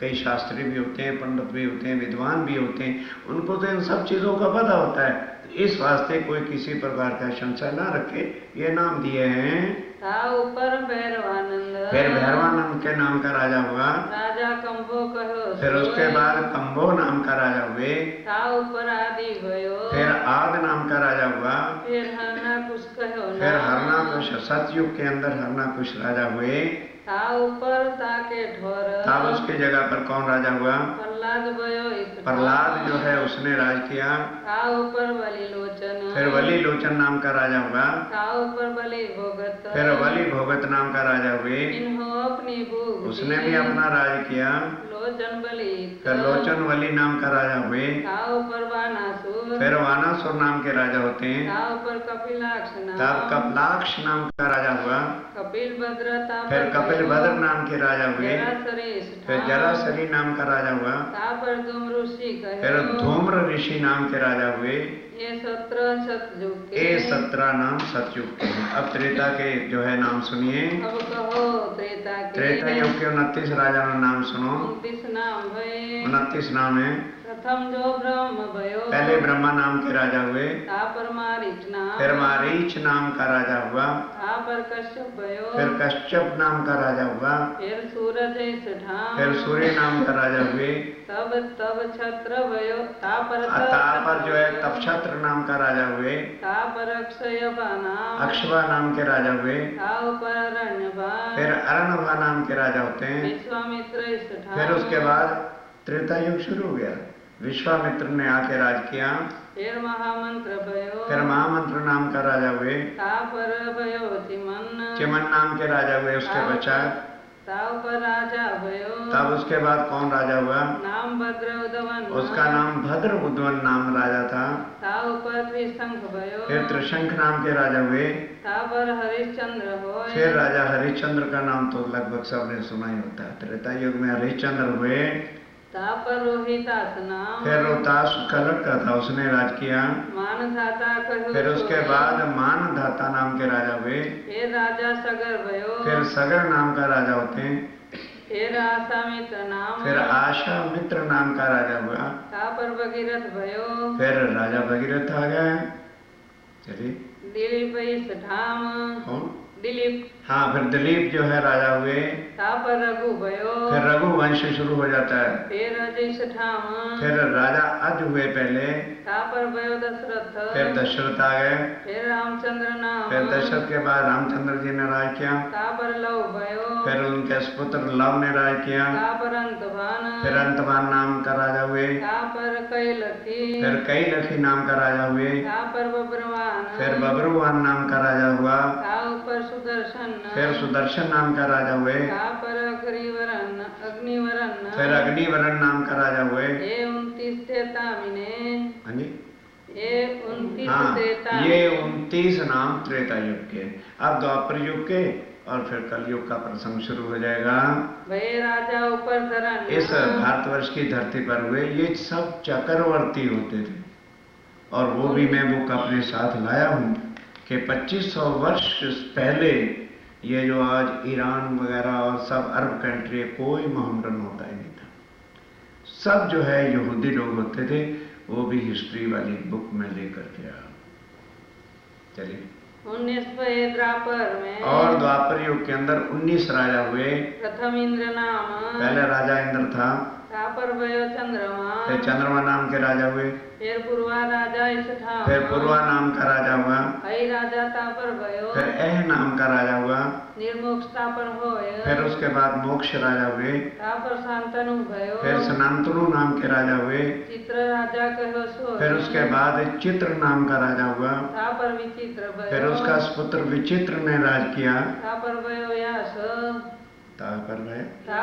कई शास्त्री भी होते हैं, पंडित भी होते हैं, विद्वान भी होते हैं, उनको तो इन सब चीज़ों का पता होता है। इस वास्ते कोई किसी प्रकार का संशय ना रखे, ये नाम दिए हैं। था ऊपर भैरवानंद, फिर भैरवानंद के नाम का राजा हुआ। राजा कंबो कहो, फिर उसके बाद कंबो नाम का राजा हुए। था ऊपर आदि भयो, फिर आद नाम का राजा हुआ। फिर हरनाकुश कहो, फिर हरनाकुश, सतयुग के अंदर हरनाकुश राजा हुए। था ऊपर ताके ठोर, तब उसकी जगह पर कौन राजा हुआ? प्रहलाद भयो इस प्रहलाद जो है उसने राज किया। था ऊपर बलि लोचन, फिर बलि लोचन नाम का राजा हुआ। था ऊपर बलि भोगत, फिर बलि भोगत नाम का राजा हुए। इन्हो अपनी भूख उसने भी अपना राज किया। लोचन बलि, फिर लोचन बलि नाम का राजा हुए। था ऊपर बानासुर, फिर वानासुर नाम के राजा होते हैं। था ऊपर कपिलाक्ष तब नाम, कपिलाक्ष नाम का राजा हुआ। कपिल भद्र था फिर कपिल भद्र नाम के राजा हुए। जरासरीस फिर जरासरी नाम का राजा हुआ। था पर धूम ऋषि कहो, फिर धूम्र ऋषि नाम के राजा हुए। ये 17 सतयुग के, ये 17 नाम सतयुग के हैं। अब त्रेता के जो है नाम सुनिए। अब कहो त्रेता के, त्रेता युग के 29 राजा का नाम सुनो। 29 नाम भये, 29 नाम है। प्रथम जो ब्रह्म भयो, पहले ब्रह्मा नाम के राजा हुए। था पर मारीच नाम, फिर मारीच नाम का राजा हुआ। था पर कश्यप भयो, फिर कश्यप नाम का राजा हुआ। फिर सूरज इस ठाम, फिर सूर्य नाम का राजा हुए। तब तब छत्र भयो, था पर पर जो है तपछत्र नाम का राजा हुए। था पर अक्षयभा नाम, अक्षवा नाम के राजा हुए। था ऊपर अरण्यभा, फिर अरणभा नाम के राजा होते हैं। विश्वामित्र इस ठाम, फिर उसके बाद त्रेता युग शुरू हो गया। विश्वामित्र ने आके राज किया। फिर महामंत्र भयो, फिर महामंत्र नाम का राजा हुए। था पर भयो चिमन, चिमन नाम के राजा हुए उसके पश्चात। था ऊपर राजा भयो, तब उसके बाद कौन राजा हुआ? नाम भद्र उदवन, उसका नाम भद्र उद्वन नाम राजा था। था ऊपर त्रिशंख भयो, फिर त्रिशंख नाम के राजा हुए। था पर हरिश्चंद्र हो, फिर राजा हरिश्चंद्र का नाम तो लगभग सबने सुना ही होता है। त्रेता युग में हरिश्चंद्र हुए। था पर रोहितास नाम, फिर रोहतास का लड़का था, उसने राज किया। मानधाता कहो, फिर उसके बाद मानधाता नाम के राजा हुए। फिर राजा सगर भयो, फिर सगर नाम का राजा होते हैं। फिर आसामित्र नाम, फिर आशा मित्र नाम का राजा हुआ। था पर भगीरथ भयो, फिर राजा भगीरथ आ गया। चलिए दिलीप इस ठाम, कौन? दिलीप, हाँ, फिर दिलीप जो है राजा हुए। था पर रघु भयो, फिर रघुवंश शुरू हो जाता है। फिर अजिश ठाम, फिर राजा अज हुए पहले। था पर भयो दशरथ, फिर दशरथ आ गए। फिर रामचंद्र नाम, फिर दशरथ के बाद रामचंद्र जी ने राज किया। था पर लव भयो, फिर उनके पुत्र लव ने राज किया। था पर अंतभान, फिर अंतवान नाम का राजा हुए। था पर कैलखी, फिर कैलखी नाम का राजा हुए। था पर बब्रवान, फिर बब्रुवान नाम का राजा हुआ। था ऊपर सुदर्शन, फिर सुदर्शन नाम का राजा हुए। था पर अग्निवरण, फिर अग्निवरण नाम का राजा हुए। ये 29 त्रेता मिने, हाँ जी, ये 29 हाँ, त्रेता, ये 29 नाम त्रेता युग के। अब द्वापर युग के और फिर कलयुग का प्रसंग शुरू हो जाएगा। भय राजा ऊपर धरण, इस भारतवर्ष की धरती पर हुए। ये सब चक्रवर्ती होते थे और वो भी मैं बुक अपने साथ लाया हूँ कि 2500 वर्ष पहले ये जो आज ईरान वगैरह और सब अरब कंट्री, कोई मोहम्मदन होता ही नहीं था। सब जो है यहूदी लोग होते थे। वो भी हिस्ट्री वाली बुक में लेकर के आया। चलिए, 19 द्वापर में, और द्वापर युग के अंदर 19 राजा हुए। प्रथम इंद्र नाम, पहले राजा इंद्र था। था पर भयो चंद्रमा, फिर चंद्रमा नाम के राजा हुए। फिर पूर्वा राजा इस ठाम, फिर पूर्वा नाम का राजा हुआ। हई राजा ता पर भयो, फिर एह नाम का राजा हुआ। निर्मोक्षता पर होय, फिर उसके बाद मोक्ष राजा हुए। ता पर शांतनु भयो, फिर सनातनु नाम के राजा हुए। चित्र राजा कहो सोय, फिर उसके बाद चित्र नाम का राजा हुआ। था पर विचित्र भयो, फिर उसका पुत्र विचित्र ने राज किया। था पर भयो व्यास, था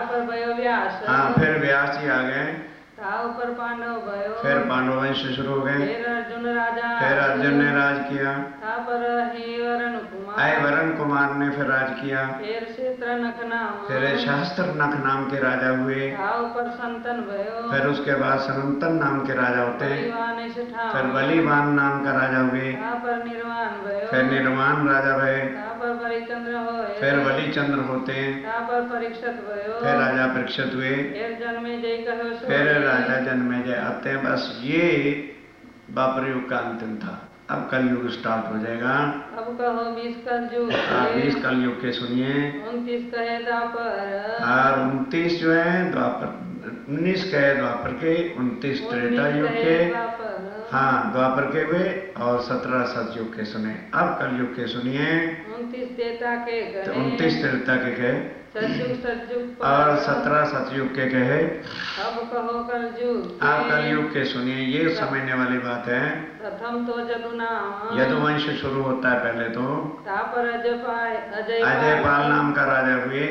पर भयो व्यास, हाँ, फिर व्यास जी आ गए। था ऊपर पांडव भयो, फिर पांडव वंश शुरू हो गए। फिर अर्जुन राजा, फिर अर्जुन ने राज किया। था पर हे वरण कुमार, आय वरण कुमार ने फिर राज किया। फिर क्षेत्र नख नाम, फिर शास्त्र नख नाम के राजा हुए। था ऊपर संतन भयो, फिर उसके बाद सनंतन नाम के राजा होते हैं। बलिवान इस ठाम, फिर बलिवान नाम का राजा हुए। था पर निर्वाण भयो, फिर निर्वाण राजा भये। था पर हरिचंद्र होए, फिर बलिचंद्र होते हैं, तापर परीक्षित भयो, फिर राजा परीक्षित हुए, फिर जन्मेजय कहो सोए, फिर राजा जन्मेजय आते हैं। बस ये द्वापर युग का अंतिम था। अब कलयुग स्टार्ट हो जाएगा। अब कहो 20 कलयुग, 20 कलयुग के सुनिए। 29 कहे द्वापर, और 29 जो है द्वापर, 19 कहे द्वापर के, 29 त्रेता युग के, हाँ द्वापर के हुए, और 17 सतयुग के सुने। अब कलयुग के सुनिए। 29 त्रेता के तो कहे, 29 त्रेता के कहे, सतयुग और 17 सतयुग के कहे। अब कहो कलयुग, आप कलयुग के सुनिए। ये समझने वाली बात है। प्रथम तो जदुनाम, यदुवंश शुरू होता है पहले तो। तापर अजयपाल नाम का राजा हुए,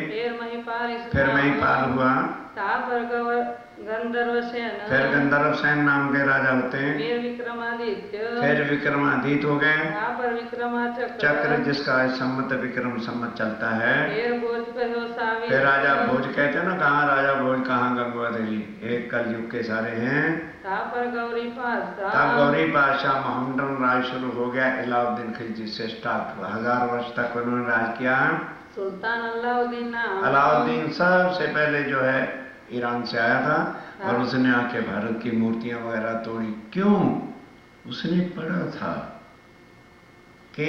फिर महिपाल हुआ, तापर गंधर्व सेन, फिर गंधर्व सेन नाम के राजा होते हैं, फिर विक्रमादित्य, फिर विक्रमादित्य हो गए, तापर विक्रमाचक्र, चक्र जिसका संमत विक्रम संमत चलता है, फिर भोज कहो सावित्र, फिर राजा भोज कहते हैं ना, कहाँ राजा भोज कहाँ गंगवा देवी, एक कलयुग के सारे हैं। तापर गौरी पातशाह, तब गौरी पातशाह मोहम्मदन राज शुरू हो गया। अलाउद्दीन खिलजी से स्टार्ट हुआ। 1000 वर्ष तक उन्होंने राज किया। सुल्तान अलाउद्दीन नाम, अलाउद्दीन सबसे पहले जो है ईरान से आया था, और उसने आके भारत की मूर्तियां वगैरह तोड़ी। क्यों? उसने पढ़ा था कि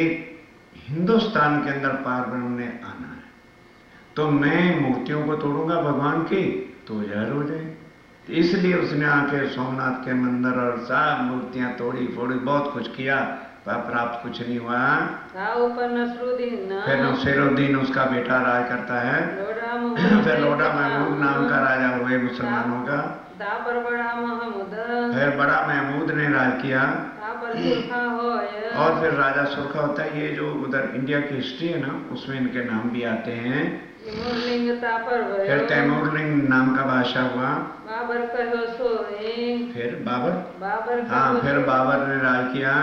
हिंदुस्तान के अंदर पारब्रह्म ने आना है, तो मैं मूर्तियों को तोड़ूंगा भगवान की तो जहर हो जाए। इसलिए उसने आके सोमनाथ के मंदिर और सब मूर्तियां तोड़ी फोड़ी, बहुत कुछ किया, पर प्राप्त कुछ नहीं हुआ। ऊपर नसरुद्दीन, फिर नसीरुद्दीन उसका बेटा राज करता है। फिर लोडा महमूद नाम का राजा हुए मुसलमानों का। तापर बड़ा महमूद, फिर बड़ा महमूद ने राज किया। तापर सुरखा होए, और फिर राजा सुरखा होता है। ये जो उधर इंडिया की हिस्ट्री है ना, उसमें इनके नाम भी आते हैं। तैमूरलिंग तापर भयो, फिर तैमूरलिंग नाम का बादशाह हुआ। बाबर कहो सोए, फिर बाबर, बाबर हाँ फिर बाबर ने राज किया।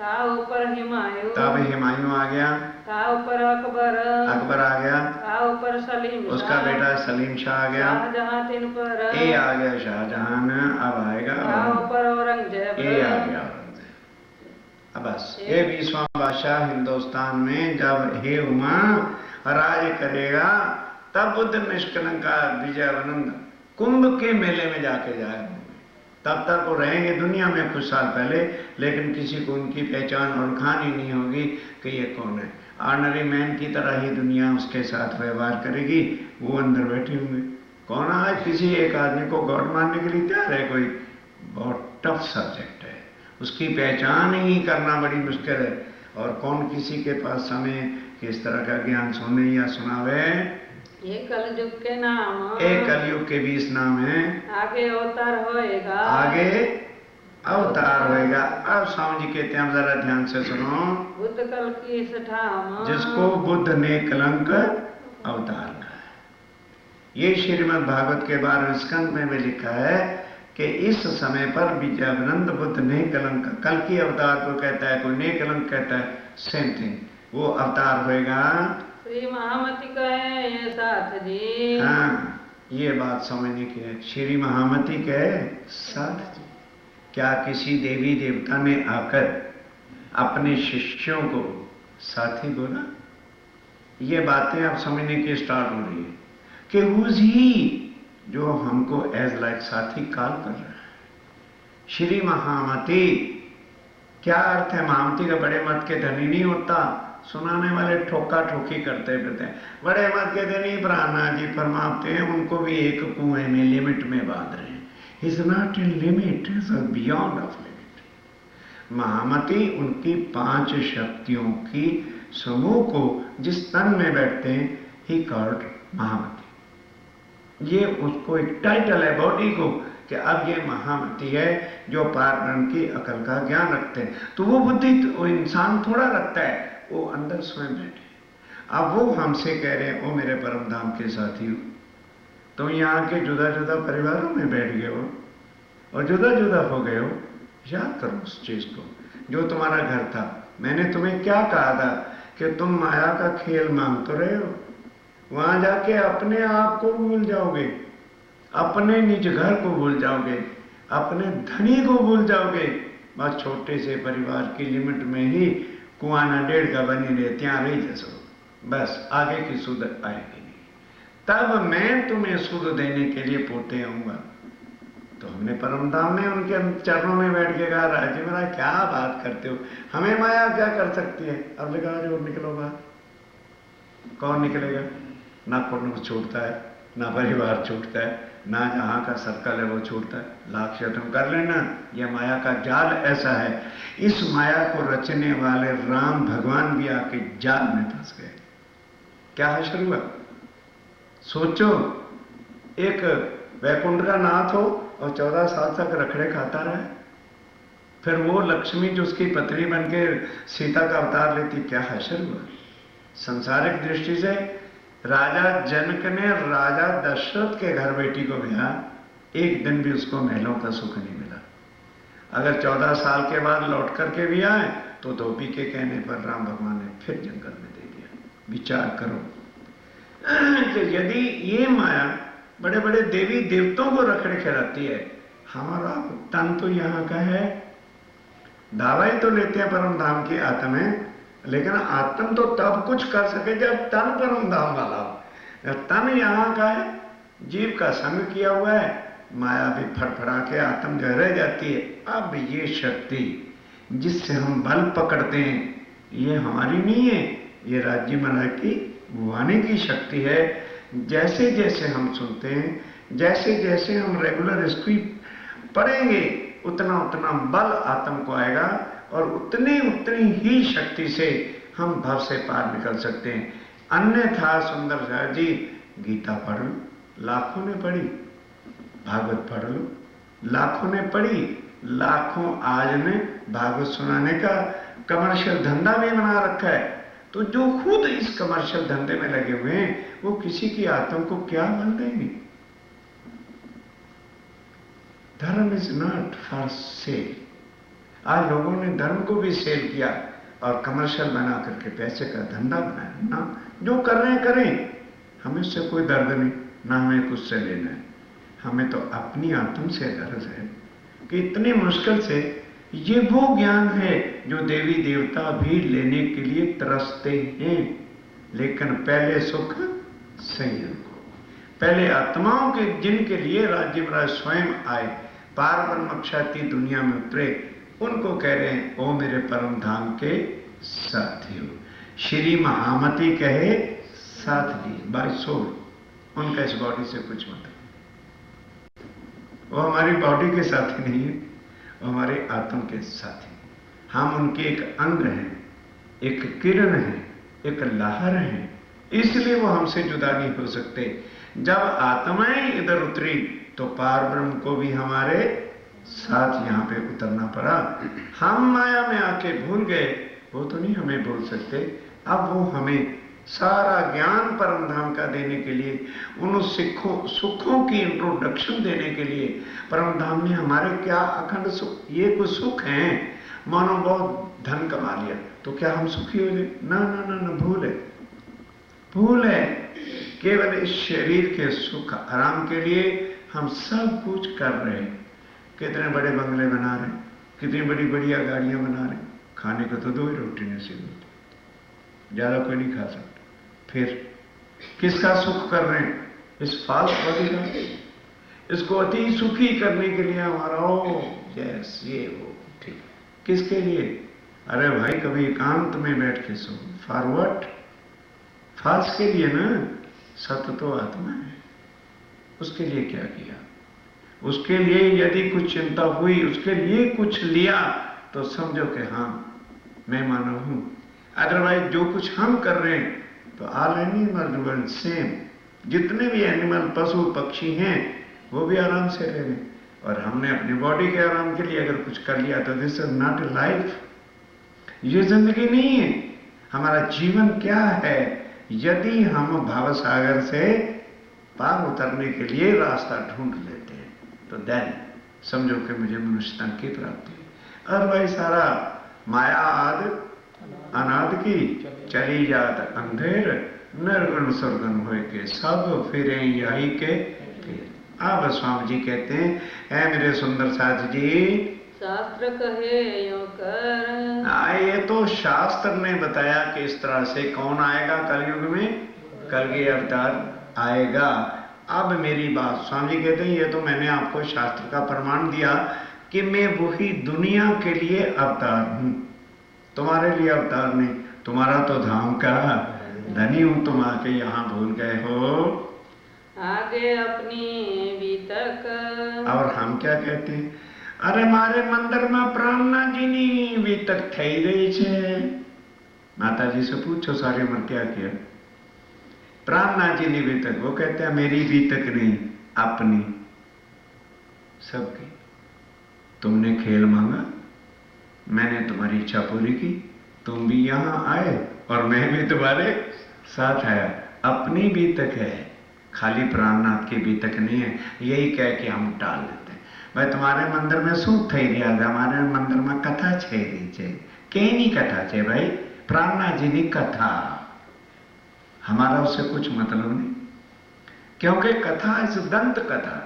था ऊपर हुमायूं, तब हुमायूं आ गया। था ऊपर अकबर, अकबर आ गया। था ऊपर सलीम, उसका बेटा सलीम शाह आ गया। शाहजहां तीन पर, ये आ गया शाहजहां। अब आएगा था ऊपर औरंगजेब, ये आ गया औरंगजेब। अब बस ये 20वां बादशाह हिंदुस्तान में जब हे उमा राज करेगा, तब बुद्ध निष्कलंका विजयानंद कुंभ के मेले में जाके जाएगा। तब तक वो रहेंगे दुनिया में कुछ साल पहले, लेकिन किसी को उनकी पहचान और कहानी नहीं होगी कि ये कौन है। ऑर्डिनरी मैन की तरह ही दुनिया उसके साथ व्यवहार करेगी। वो अंदर बैठे होंगे। कौन आज किसी एक आदमी को गॉड मानने के लिए तैयार है? कोई बहुत टफ सब्जेक्ट है, उसकी पहचान ही करना बड़ी मुश्किल है। और कौन किसी के पास समय किस तरह का ज्ञान सुने या सुनावे। ये कलयुग के नाम, एक कलयुग के 20 नाम हैं। आगे अवतार होएगा, आगे अवतार होएगा। अब स्वामी जी कहते हैं, जरा ध्यान से सुनो। बुद्ध कल की सठाम, जिसको बुद्ध ने कलंक अवतार कहा है। ये श्रीमद् भागवत के 12वें स्कंद में भी लिखा है कि इस समय पर विजयानंद बुद्ध ने कलंक, कल की अवतार को कहता है, कोई ने कलंक कहता है, सेम थिंग। वो अवतार होएगा। श्री महामती कहे ये साथ जी, हाँ ये बात समझने की है। श्री महामती कहे साथ जी। क्या किसी देवी देवता ने आकर अपने शिष्यों को साथी बोला? ये बातें अब समझने की स्टार्ट हो रही है कि ही जो हमको एज लाइक साथी कॉल कर रहा है। श्री महामती क्या अर्थ है? महामती का बड़े मत के धनी नहीं होता। सुनाने वाले ठोका ठोकी करते फिरते हैं। बड़े मत के धनी ब्रह्मा जी फरमाते हैं, उनको भी एक कुएं में लिमिट में बांध रहे हैं। Is not in limit, is beyond of limit. Mahamati उनकी 5 शक्तियों की समूह को जिस तन में बैठते हैं, ही कॉल्ड महामती। ये उसको एक टाइटल है बॉडी को कि अब ये महामती है जो पारब्रह्म की अकल का ज्ञान रखते हैं। तो वो बुद्धि वो इंसान थोड़ा रखता है, वो अंदर स्वयं बैठे। अब वो हमसे कह रहे हैं, ओ मेरे परम धाम के साथियों, तुम यहाँ के जुदा जुदा परिवारों में बैठ गए हो और जुदा जुदा हो गए हो। याद करो उस चीज को जो तुम्हारा घर था। मैंने तुम्हें क्या कहा था कि तुम माया का खेल मांग तो रहे हो, वहां जाके अपने आप को भूल जाओगे, अपने निज घर को भूल जाओगे, अपने धनी को भूल जाओगे। बस छोटे से परिवार की लिमिट में ही कुआना 1.5 का बनी रहे, ત્યાં રહી જશો। बस आगे की सुध आएगी नहीं। तब मैं तुम्हें सुध देने के लिए पोते आऊंगा। तो हमने परम धाम में उनके चरणों में बैठ के कहा, राजी महाराज क्या बात करते हो, हमें माया क्या कर सकती है। अब लगा जो निकलो बाहर। कौन निकलेगा? ना कुटुंब छूटता है, ना परिवार छूटता है, ना जहां का सर्कल है वो छूटता है। लाख खत्म कर लेना। यह माया का जाल ऐसा है। इस माया को रचने वाले राम भगवान भी आके जाल में फंस गए। क्या हश्र हुआ? सोचो, एक वैकुंठ का नाथ हो और 14 साल तक रखड़े खाता रहे, फिर वो लक्ष्मी जो उसकी पत्नी बनके सीता का अवतार लेती, क्या हश्र हुआ? संसारिक दृष्टि से राजा जनक ने राजा दशरथ के घर बेटी को भेजा, एक दिन भी उसको महलों का सुख नहीं मिला। अगर 14 साल के बाद लौट करके भी आए तो धोबी के कहने पर राम भगवान ने फिर जंगल में दे दिया। विचार करो कि यदि ये माया बड़े बड़े देवी देवताओं को रखड़े खिलाती है, हमारा तन तो यहाँ का है। दावा ही तो लेते हैं परम धाम की आत्म है, लेकिन आत्म तो तब कुछ कर सके जब तन परम धाम वाला हो। तन यहाँ का है, जीव का संग किया हुआ है, माया भी फड़फड़ा के आत्म जो रह जाती है। अब ये शक्ति जिससे हम बल पकड़ते हैं, ये हमारी नहीं है, ये राज्य महाराज की वाणी की शक्ति है। जैसे जैसे हम सुनते हैं, जैसे जैसे हम रेगुलर इसकी पढ़ेंगे, उतना उतना बल आत्म को आएगा और उतनी ही शक्ति से हम भव से पार निकल सकते हैं। अन्यथा सुंदर शाह जी, गीता पढ़ लो, लाखों ने पढ़ी, भागवत पढ़ लो, लाखों ने पढ़ी, लाखों आज ने भागवत सुनाने का कमर्शियल धंधा भी बना रखा है। तो जो खुद इस कमर्शियल धंधे में लगे हुए हैं, वो किसी की आत्म को क्या बल देंगे? धर्म इज नॉट फॉर सेल। आज लोगों ने धर्म को भी सेल किया और कमर्शियल बना करके पैसे का धंधा बनाया ना। जो कर रहे हैं करें, हमें उससे कोई दर्द नहीं, ना हमें कुछ से लेना है। हमें तो अपनी आत्म से गर्ज है कि इतनी मुश्किल से ये वो ज्ञान है जो देवी देवता भी लेने के लिए तरसते हैं। लेकिन पहले सुख संयम को, पहले आत्माओं के जिनके लिए राज्य महाराज स्वयं आए, पार ब्रह्म क्षाति दुनिया में उतरे, उनको कह रहे हैं ओ मेरे परम धाम के साथियों। श्री महामती कहे साथ ली बाय सोल, उनका इस बॉडी से कुछ मतलब, वो हमारी बॉडी के साथी नहीं है, वो हमारे आत्म के साथी। हम उनके एक अंग हैं, एक किरण है, एक लहर है, इसलिए वो हमसे जुदा नहीं हो सकते। जब आत्माएं इधर उतरी तो पार ब्रह्म को भी हमारे साथ यहां पे उतरना पड़ा। हम माया में आके भूल गए, वो तो नहीं हमें भूल सकते। अब वो हमें सारा ज्ञान परम धाम का देने के लिए, उन सुखों की इंट्रोडक्शन देने के लिए, परम धाम में हमारे क्या अखंड सुख, ये कुछ सुख हैं। मानो बहुत धन कमा लिया तो क्या हम सुखी हो जाए? ना ना ना ना, भूल है, भूल है। केवल इस शरीर के सुख आराम के लिए हम सब कुछ कर रहे हैं। कितने बड़े बंगले बना रहे हैं, कितनी बड़ी बढ़िया गाड़ियां बना रहे हैं, खाने को तो 2 ही रोटी नसीब होती, ज्यादा कोई नहीं खा सकता। फिर किसका सुख कर रहे हैं? इस फाल्स बॉडी का। इसको अति सुखी करने के लिए हमारा ओ यस ये वो ठीक, किसके लिए? अरे भाई कभी एकांत में बैठ के सो, फॉरवर्ड फाल्स के लिए ना। सत्य तो आत्मा है, उसके लिए क्या किया? उसके लिए यदि कुछ चिंता हुई, उसके लिए कुछ लिया, तो समझो कि हाँ मैं मानव हूं। अदरवाइज जो कुछ हम कर रहे हैं तो ऑल एनिमल सेम, जितने भी एनिमल पशु पक्षी हैं वो भी आराम से रह रहे हैं, और हमने अपनी बॉडी के आराम के लिए अगर कुछ कर लिया तो this is not a life. ये जिंदगी नहीं है। हमारा जीवन क्या है? यदि हम भाव सागर से पार उतरने के लिए रास्ता ढूंढ लेते हैं तो देन समझो कि मुझे मनुष्यता की प्राप्ति है। अदरवाइज सारा माया आदि अनाद की चली जात अंधेर, निर्गुण सुरगुण होए के सब फिरे यही के फिर। अब स्वामी जी कहते हैं, ऐ मेरे सुंदर साथ जी, शास्त्र कहे यो कर, ये तो शास्त्र ने बताया कि इस तरह से कौन आएगा कलयुग में, कलगी अवतार आएगा। अब मेरी बात, स्वामी जी कहते हैं ये तो मैंने आपको शास्त्र का प्रमाण दिया कि मैं वही दुनिया के लिए अवतार हूं, तुम्हारे लिए अवतार नहीं। तुम्हारा तो धाम का धनी हूं, तुम आके यहाँ भूल गए हो आगे अपनी बीतक। और हम क्या कहते हैं, अरे मारे मंदिर में प्राणनाथजीनी बीतक થઈ રહી છે। माताजी से पूछो सारी उम्र क्या किया। प्राणनाथजीनी बीतक, वो कहते हैं मेरी बीतक नहीं, अपनी, सबकी। तुमने खेल मांगा, मैंने तुम्हारी इच्छा पूरी की, तुम भी यहाँ आए और मैं भी तुम्हारे साथ आया। अपनी बीतक है, खाली प्राणनाथ की बीतक नहीं है। यही कह के हम टाल देते हैं। भाई तुम्हारे मंदिर में શું થઈ રહ્યા છે, हमारे मंदिर में कथा થઈ રહી છે। કેની कथा છે भाई? प्राणनाथ जी की कथा। हमारा उससे कुछ मतलब नहीं, क्योंकि कथा इस दंत कथा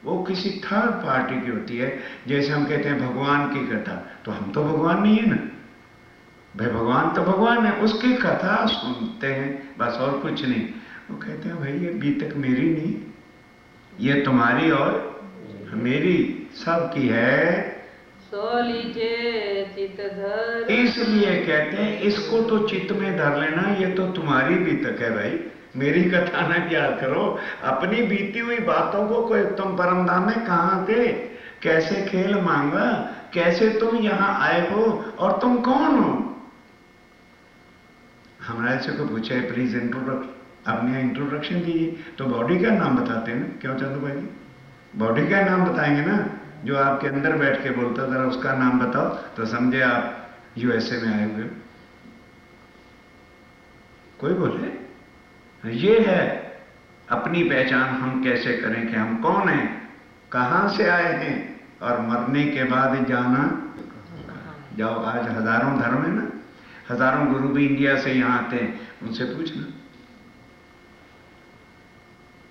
वो किसी थर्ड पार्टी की होती है। जैसे हम कहते हैं भगवान की कथा, तो हम तो भगवान नहीं है ना भाई, भगवान तो भगवान है, उसकी कथा सुनते हैं बस, और कुछ नहीं। वो कहते हैं भाई ये बीतक मेरी नहीं, ये तुम्हारी और मेरी सबकी है। सो लीजे चित धर। इसलिए कहते हैं इसको तो चित्त में धर लेना, ये तो तुम्हारी बीतक है भाई, मेरी कथा ना क्या करो। अपनी बीती हुई बातों को कोई, तुम परमधाम में कहाँ थे, कैसे खेल मांगा, कैसे तुम यहाँ आए हो और तुम कौन हो। हमारे से को पूछे प्लीज इंट्रोडक्शन, अपने इंट्रोडक्शन दीजिए, तो बॉडी का नाम बताते हैं ना, क्यों चंदू भाई? बॉडी का नाम बताएंगे ना, जो आपके अंदर बैठ के बोलता, जरा उसका नाम बताओ तो समझे आप यूएसए में आए हुए। कोई बोले ये है अपनी पहचान, हम कैसे करें कि हम कौन हैं, कहां से आए हैं, और मरने के बाद जाना जाओ। आज हजारों धर्म है ना, हजारों गुरु भी इंडिया से यहां आते हैं, उनसे पूछना,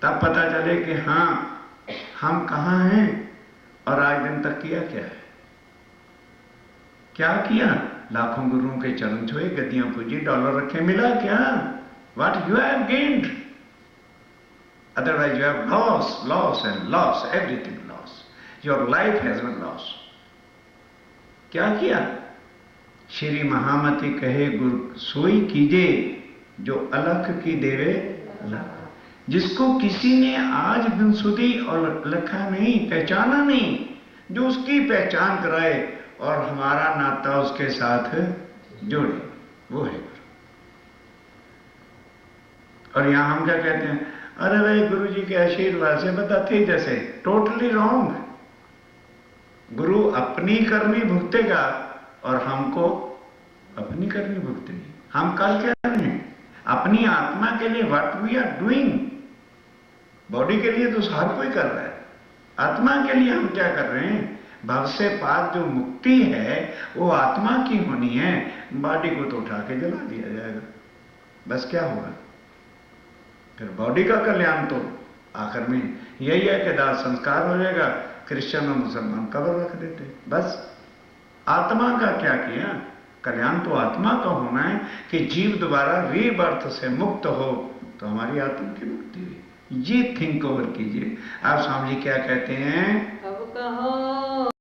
तब पता चले कि हाँ हम कहां हैं और आज दिन तक किया क्या है। क्या किया? लाखों गुरुओं के चरण छुए, गद्दियां पूजी, डॉलर रखे, मिला क्या? What you have gained? Otherwise you have lost and lost, everything lost. Your life has been lost. क्या किया? श्री महामती कहे गुरु सोई कीजे जो अलख की देवे अलख। जिसको किसी ने आज दिन सुधी और लखा नहीं, पहचाना नहीं, जो उसकी पहचान कराए और हमारा नाता उसके साथ जोड़े, वो है गुरु। और यहां हम क्या कहते हैं, अरे भाई गुरु जी के आशीर्वाद से बताते जैसे, टोटली रॉन्ग। गुरु अपनी करनी भुगतेगा और हमको अपनी करनी भुगतेगी। हम कल क्या करें अपनी आत्मा के लिए, what we are doing. Body के लिए तो हर कोई कर रहा है, आत्मा के लिए हम क्या कर रहे हैं? भव से पार जो मुक्ति है वो आत्मा की होनी है। बॉडी को तो उठा के जला दिया जाएगा, बस क्या होगा फिर? बॉडी का कल्याण तो आखिर में यही है कि दाह संस्कार हो जाएगा, क्रिश्चियन और मुसलमान कब्र रख देते, बस। आत्मा का क्या किया? कल्याण तो आत्मा का होना है कि जीव दोबारा रीबर्थ से मुक्त हो, तो हमारी आत्मा की मुक्ति हुई। ये थिंक ओवर कीजिए। आप स्वामी जी क्या कहते हैं? अब कहो